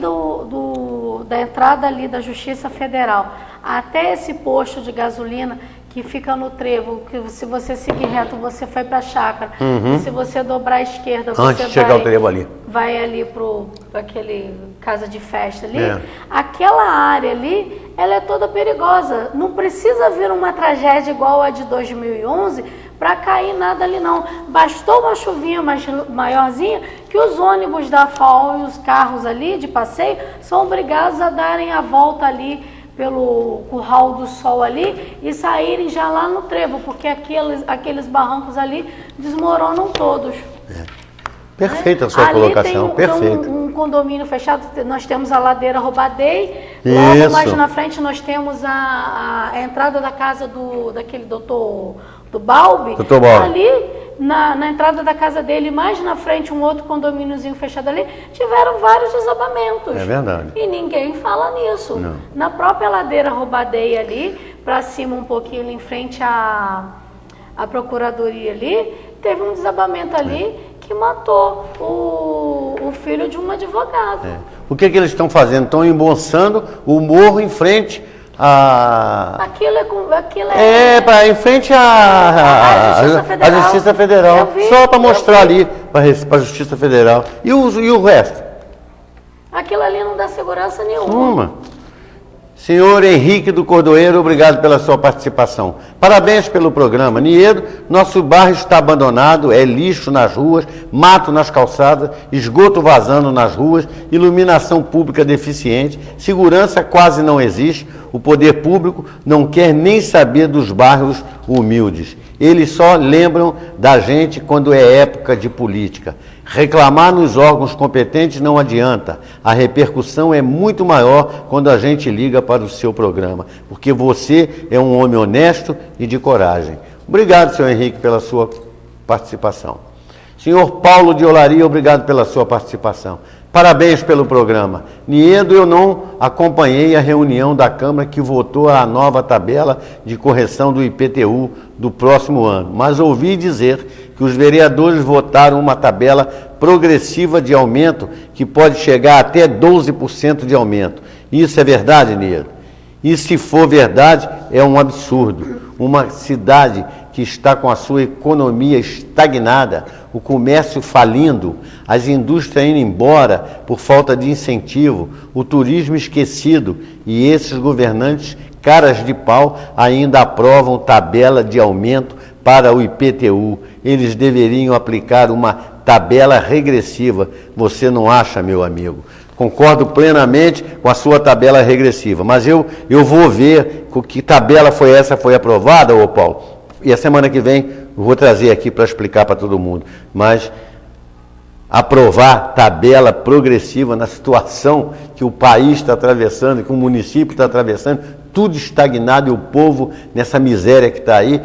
da entrada ali da Justiça Federal até esse posto de gasolina que fica no trevo, que se você seguir reto, você vai para a chácara. E se você dobrar à esquerda, antes de chegar ao trevo ali, vai ali para aquele casa de festa ali. Aquela área ali, ela é toda perigosa. Não precisa vir uma tragédia igual a de 2011 para cair nada ali não. Bastou uma chuvinha maiorzinha que os ônibus da FAO e os carros ali de passeio são obrigados a darem a volta ali pelo Curral do Sol ali e saírem já lá no trevo, porque aqueles barrancos ali desmoronam todos. Perfeita a sua colocação, perfeita. Tem um condomínio fechado, nós temos a ladeira Roubadei, logo mais na frente nós temos a entrada da casa daquele doutor Balbi, ali na entrada da casa dele, mais na frente um outro condomíniozinho fechado ali, tiveram vários desabamentos. É verdade. E ninguém fala nisso. Não. Na própria ladeira Roubadei ali, para cima um pouquinho ali em frente à procuradoria ali, teve um desabamento ali que matou o filho de um advogado. O que eles estão fazendo? Estão embolsando o morro em frente Aquilo é em frente à Justiça Federal. Só para mostrar ali para a Justiça Federal. E o resto? Aquilo ali não dá segurança nenhuma. Senhor Henrique do Cordoeiro, obrigado pela sua participação. Parabéns pelo programa. Niedo, nosso bairro está abandonado, é lixo nas ruas, mato nas calçadas, esgoto vazando nas ruas, iluminação pública deficiente, segurança quase não existe, o poder público não quer nem saber dos bairros humildes. Eles só lembram da gente quando é época de política. Reclamar nos órgãos competentes não adianta. A repercussão é muito maior quando a gente liga para o seu programa, porque você é um homem honesto e de coragem. Obrigado, senhor Henrique, pela sua participação. Senhor Paulo de Olaria, obrigado pela sua participação. Parabéns pelo programa. Niedo, eu não acompanhei a reunião da Câmara que votou a nova tabela de correção do IPTU do próximo ano, mas ouvi dizer que os vereadores votaram uma tabela progressiva de aumento que pode chegar até 12% de aumento. Isso é verdade, Niedo? E se for verdade, é um absurdo. Uma cidade que está com a sua economia estagnada, o comércio falindo, as indústrias indo embora por falta de incentivo, o turismo esquecido, e esses governantes, caras de pau, ainda aprovam tabela de aumento para o IPTU. Eles deveriam aplicar uma tabela regressiva. Você não acha, meu amigo? Concordo plenamente com a sua tabela regressiva, mas eu vou ver que tabela foi essa, foi aprovada, ô Paulo, e a semana que vem eu vou trazer aqui para explicar para todo mundo. Mas aprovar tabela progressiva na situação que o país está atravessando, que o município está atravessando, tudo estagnado e o povo nessa miséria que está aí,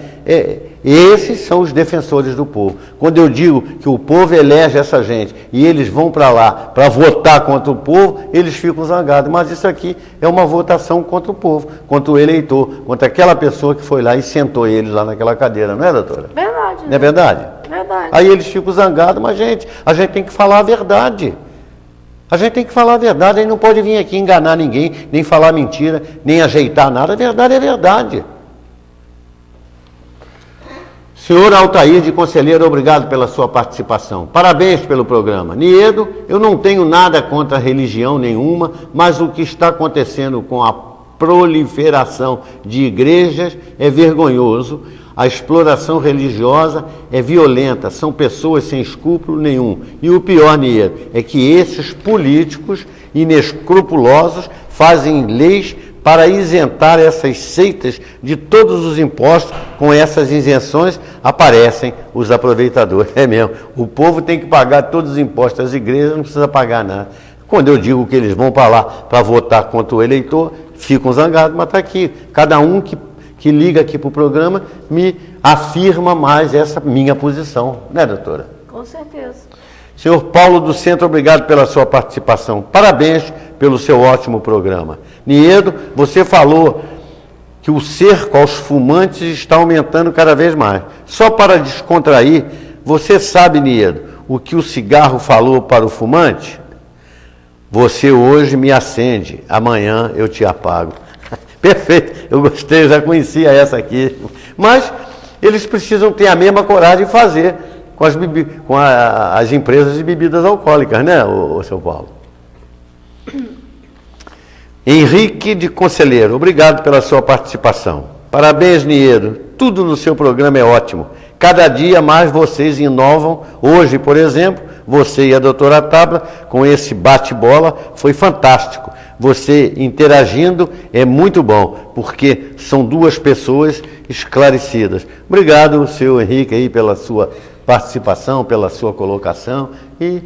esses são os defensores do povo. Quando eu digo que o povo elege essa gente e eles vão para lá para votar contra o povo, eles ficam zangados. Mas isso aqui é uma votação contra o povo, contra o eleitor, contra aquela pessoa que foi lá e sentou eles lá naquela cadeira, não é, doutora? Verdade. Não é verdade? Verdade. Aí eles ficam zangados, mas a gente tem que falar a verdade. A gente tem que falar a verdade, a gente não pode vir aqui enganar ninguém, nem falar mentira, nem ajeitar nada. A verdade é verdade. Senhor Altair de Conselheiro, obrigado pela sua participação. Parabéns pelo programa. Niedo, eu não tenho nada contra religião nenhuma, mas o que está acontecendo com a proliferação de igrejas é vergonhoso. A exploração religiosa é violenta, são pessoas sem escrúpulo nenhum. E o pior, Nieiro, é que esses políticos inescrupulosos fazem leis para isentar essas seitas de todos os impostos. Com essas isenções aparecem os aproveitadores. É mesmo, o povo tem que pagar todos os impostos, as igrejas não precisa pagar nada. Quando eu digo que eles vão para lá para votar contra o eleitor, ficam zangados, mas está aqui. Cada um que liga aqui para o programa me afirma mais essa minha posição, né, doutora? Com certeza. Senhor Paulo do Centro, obrigado pela sua participação. Parabéns pelo seu ótimo programa. Niedo, você falou que o cerco aos fumantes está aumentando cada vez mais. Só para descontrair, você sabe, Niedo, o que o cigarro falou para o fumante? Você hoje me acende, amanhã eu te apago. Perfeito, eu gostei, eu já conhecia essa aqui. Mas eles precisam ter a mesma coragem de fazer com as empresas de bebidas alcoólicas, né, o seu Paulo? Henrique de Conselheiro, obrigado pela sua participação. Parabéns, Niedo, tudo no seu programa é ótimo. Cada dia mais vocês inovam. Hoje, por exemplo, você e a doutora Tabla, com esse bate-bola, foi fantástico. Você interagindo é muito bom, porque são duas pessoas esclarecidas. Obrigado, senhor Henrique, aí, pela sua participação, pela sua colocação, e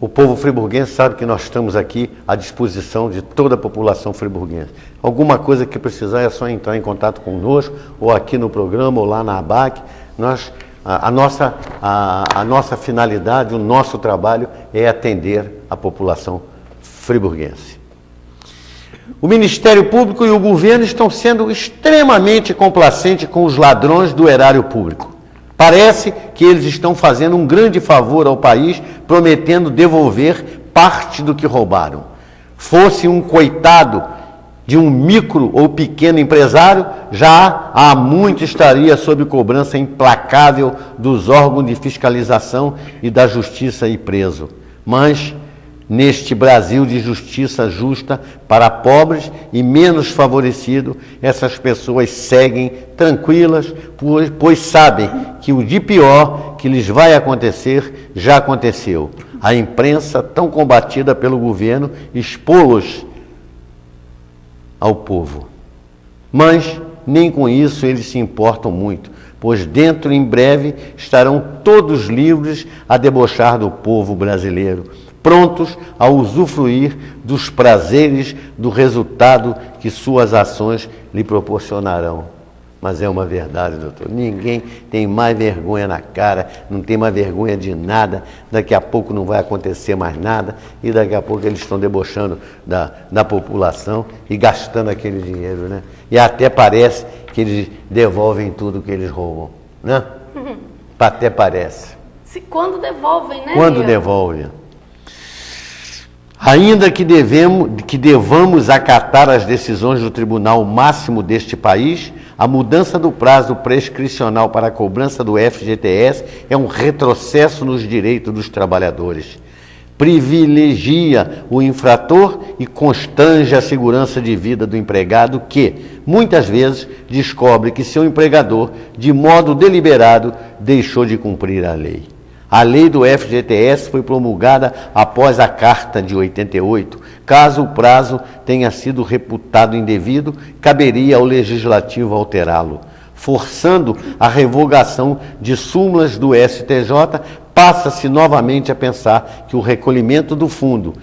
o povo friburguense sabe que nós estamos aqui à disposição de toda a população friburguense. Alguma coisa que precisar é só entrar em contato conosco, ou aqui no programa, ou lá na ABAC. A nossa finalidade, o nosso trabalho é atender a população friburguense. O Ministério Público e o governo estão sendo extremamente complacentes com os ladrões do erário público. Parece que eles estão fazendo um grande favor ao país, prometendo devolver parte do que roubaram. Fosse um coitado de um micro ou pequeno empresário, já há muito estaria sob cobrança implacável dos órgãos de fiscalização e da justiça e preso. Mas, neste Brasil de justiça justa para pobres e menos favorecidos, essas pessoas seguem tranquilas, pois sabem que o de pior que lhes vai acontecer já aconteceu. A imprensa, tão combatida pelo governo, expô-los ao povo. Mas nem com isso eles se importam muito, pois dentro em breve estarão todos livres a debochar do povo brasileiro, prontos a usufruir dos prazeres do resultado que suas ações lhe proporcionarão. Mas é uma verdade, doutor. Ninguém tem mais vergonha na cara, não tem mais vergonha de nada. Daqui a pouco não vai acontecer mais nada e daqui a pouco eles estão debochando da população e gastando aquele dinheiro, né? E até parece que eles devolvem tudo que eles roubam, né? Até parece. Quando devolvem, né? Quando devolvem. Ainda que devamos acatar as decisões do Tribunal Máximo deste país, a mudança do prazo prescricional para a cobrança do FGTS é um retrocesso nos direitos dos trabalhadores. Privilegia o infrator e constrange a segurança de vida do empregado que, muitas vezes, descobre que seu empregador, de modo deliberado, deixou de cumprir a lei. A lei do FGTS foi promulgada após a Carta de 88. Caso o prazo tenha sido reputado indevido, caberia ao Legislativo alterá-lo. Forçando a revogação de súmulas do STJ, passa-se novamente a pensar que o recolhimento do fundo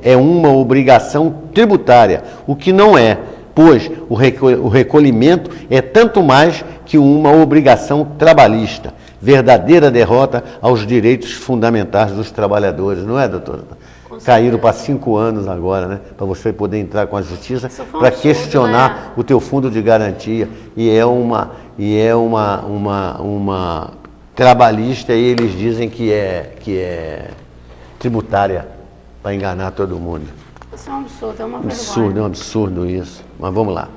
é uma obrigação tributária, o que não é, pois o recolhimento é tanto mais que uma obrigação trabalhista. Verdadeira derrota aos direitos fundamentais dos trabalhadores, não é, doutora? Caíram para 5 anos agora, né? Para você poder entrar com a justiça para questionar o teu fundo de garantia. E é uma trabalhista e eles dizem que é tributária para enganar todo mundo. Isso é um absurdo, é uma vergonha. É um absurdo isso. Mas vamos lá.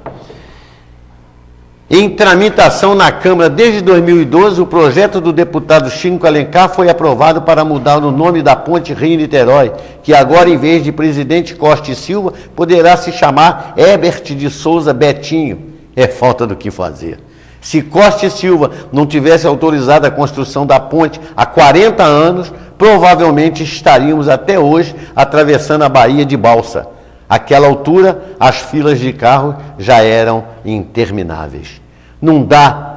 Em tramitação na Câmara desde 2012, o projeto do deputado Chico Alencar foi aprovado para mudar o nome da ponte Rio-Niterói, que agora, em vez de Presidente Costa e Silva, poderá se chamar Herbert de Souza Betinho. É falta do que fazer. Se Costa e Silva não tivesse autorizado a construção da ponte há 40 anos, provavelmente estaríamos até hoje atravessando a Baía de balsa. Àquela altura, as filas de carros já eram intermináveis. Não dá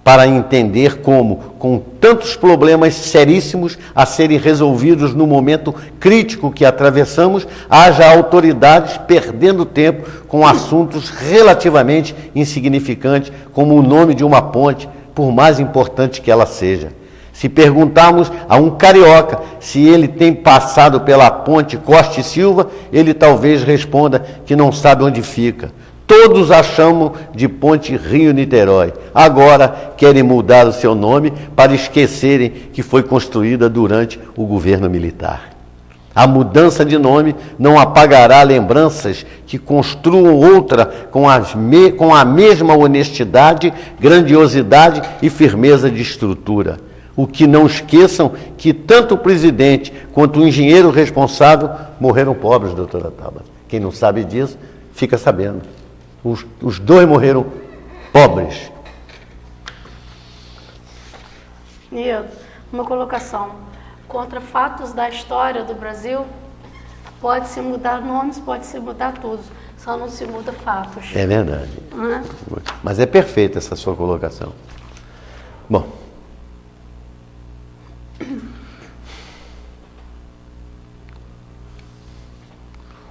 para entender como, com tantos problemas seríssimos a serem resolvidos no momento crítico que atravessamos, haja autoridades perdendo tempo com assuntos relativamente insignificantes, como o nome de uma ponte, por mais importante que ela seja. Se perguntarmos a um carioca se ele tem passado pela ponte Costa e Silva, ele talvez responda que não sabe onde fica. Todos a chamam de Ponte Rio-Niterói. Agora querem mudar o seu nome para esquecerem que foi construída durante o governo militar. A mudança de nome não apagará lembranças que construam outra com a mesma honestidade, grandiosidade e firmeza de estrutura. O que não esqueçam que tanto o presidente quanto o engenheiro responsável morreram pobres, doutora Tabata. Quem não sabe disso, fica sabendo. Os dois morreram pobres. Nildo, uma colocação. Contra fatos da história do Brasil, pode-se mudar nomes, pode-se mudar tudo, só não se muda fatos. É verdade. Mas é perfeita essa sua colocação. Bom.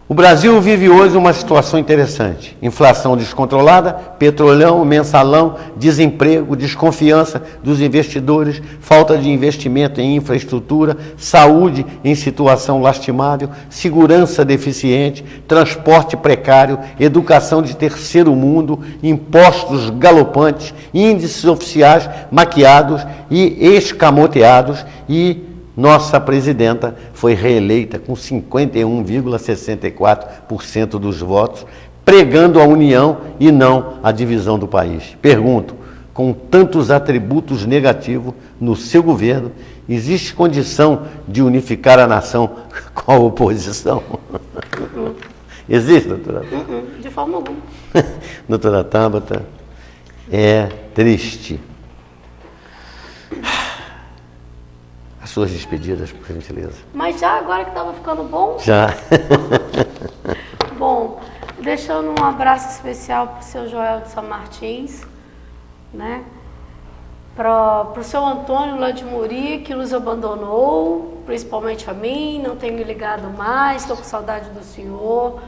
O Brasil vive hoje uma situação interessante. Inflação descontrolada, petrolão, mensalão, desemprego, desconfiança dos investidores, falta de investimento em infraestrutura, saúde em situação lastimável, segurança deficiente, transporte precário, educação de terceiro mundo, impostos galopantes, índices oficiais maquiados e escamoteados e nossa presidenta foi reeleita com 51,64% dos votos, pregando a união e não a divisão do país. Pergunto, com tantos atributos negativos no seu governo, existe condição de unificar a nação com a oposição? Existe, doutora? De forma alguma. Doutora Tabata, é triste. Suas despedidas, por gentileza. Mas já agora que estava ficando bom? Já. Bom, deixando um abraço especial para o seu Joel de São Martins, né? Para o seu Antônio lá de Muri, que nos abandonou, principalmente a mim, não tenho me ligado mais, estou com saudade do senhor.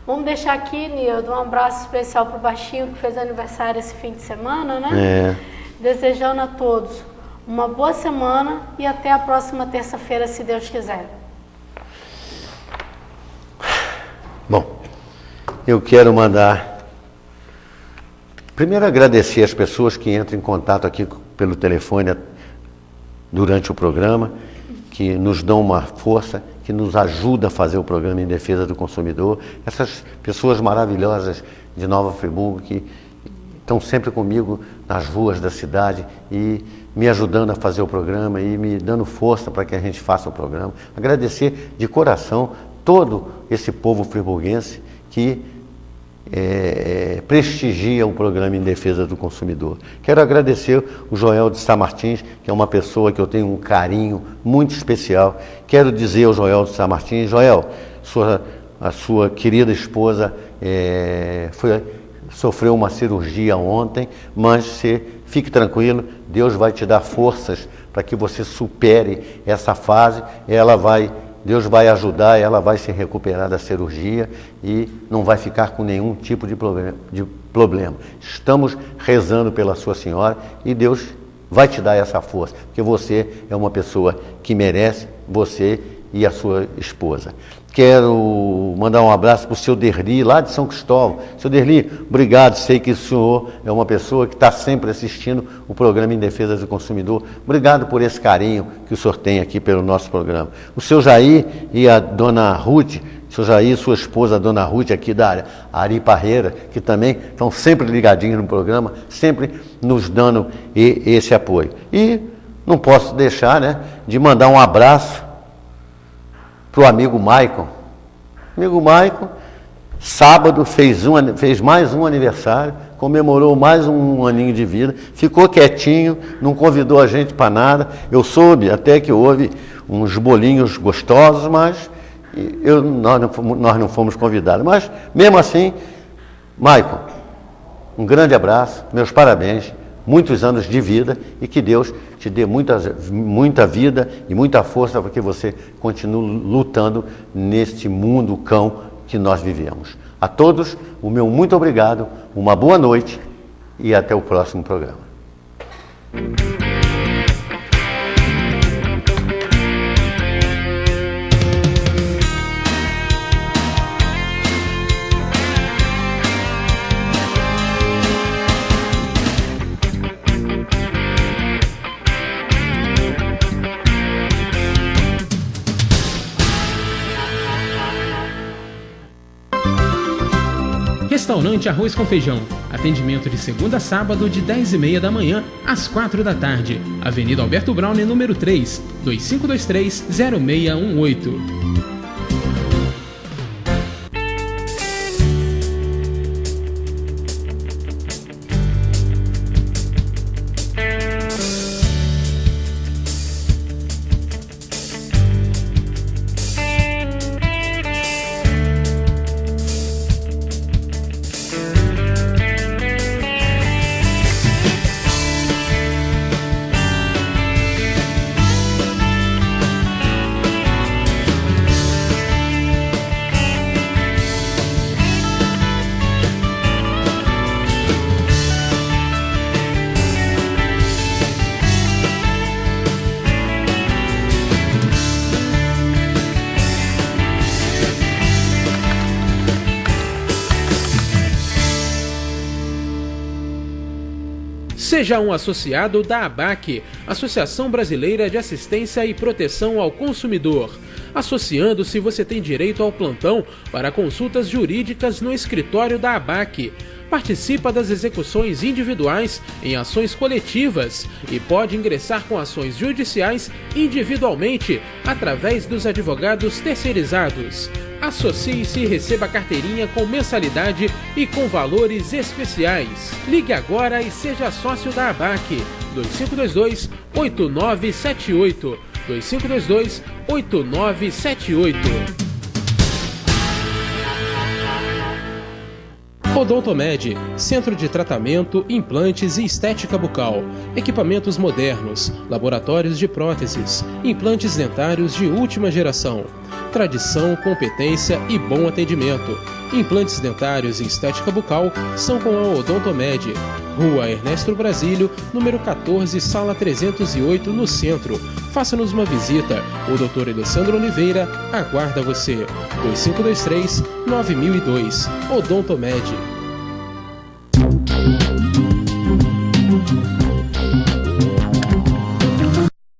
Vamos deixar aqui, Nildo, um abraço especial para o Baixinho, que fez aniversário esse fim de semana, né? É. Desejando a todos uma boa semana e até a próxima terça-feira, se Deus quiser. Bom, eu quero primeiro agradecer as pessoas que entram em contato aqui pelo telefone durante o programa, que nos dão uma força, que nos ajuda a fazer o programa em defesa do consumidor. Essas pessoas maravilhosas de Nova Friburgo que estão sempre comigo nas ruas da cidade e me ajudando a fazer o programa e me dando força para que a gente faça o programa. Agradecer de coração todo esse povo friburguense que prestigia o programa em defesa do consumidor. Quero agradecer o Joel de Sá Martins, que é uma pessoa que eu tenho um carinho muito especial. Quero dizer ao Joel de Sá Martins, Joel, a sua querida esposa sofreu uma cirurgia ontem, mas você fique tranquilo, Deus vai te dar forças para que você supere essa fase, Deus vai ajudar, ela vai se recuperar da cirurgia e não vai ficar com nenhum tipo de problema. Estamos rezando pela sua senhora e Deus vai te dar essa força, porque você é uma pessoa que merece, você e a sua esposa. Quero mandar um abraço para o seu Derli, lá de São Cristóvão. Seu Derli, obrigado, sei que o senhor é uma pessoa que está sempre assistindo o programa em defesa do consumidor. Obrigado por esse carinho que o senhor tem aqui pelo nosso programa. O seu Jair e a dona Ruth, seu Jair e sua esposa, a dona Ruth, aqui da área, Ari Parreira, que também estão sempre ligadinhos no programa, sempre nos dando esse apoio. E não posso deixar, de mandar um abraço para o amigo Maicon. Amigo Maicon, sábado fez mais um aniversário, comemorou mais um aninho de vida, ficou quietinho, não convidou a gente para nada. Eu soube até que houve uns bolinhos gostosos, mas nós não fomos convidados. Mas, mesmo assim, Maicon, um grande abraço, meus parabéns, muitos anos de vida e que Deus te dê muita vida e muita força para que você continue lutando neste mundo cão que nós vivemos. A todos, o meu muito obrigado, uma boa noite e até o próximo programa. Restaurante Arroz com Feijão. Atendimento de segunda a sábado de 10h30 da manhã às 4 da tarde. Avenida Alberto Browne, número 3, 2523-0618. Seja um associado da ABAC, Associação Brasileira de Assistência e Proteção ao Consumidor. Associando-se, você tem direito ao plantão para consultas jurídicas no escritório da ABAC. Participa das execuções individuais em ações coletivas e pode ingressar com ações judiciais individualmente através dos advogados terceirizados. Associe-se e receba carteirinha com mensalidade e com valores especiais. Ligue agora e seja sócio da ABAC. 2522-8978. 2522-8978. Odontomed, Centro de Tratamento, Implantes e Estética Bucal. Equipamentos modernos, laboratórios de próteses, implantes dentários de última geração. Tradição, competência e bom atendimento. Implantes dentários e estética bucal são com a Odontomed. Rua Ernesto Brasílio, número 14, sala 308, no centro. Faça-nos uma visita. O Dr. Alessandro Oliveira aguarda você. 2523-9002. Odontomed.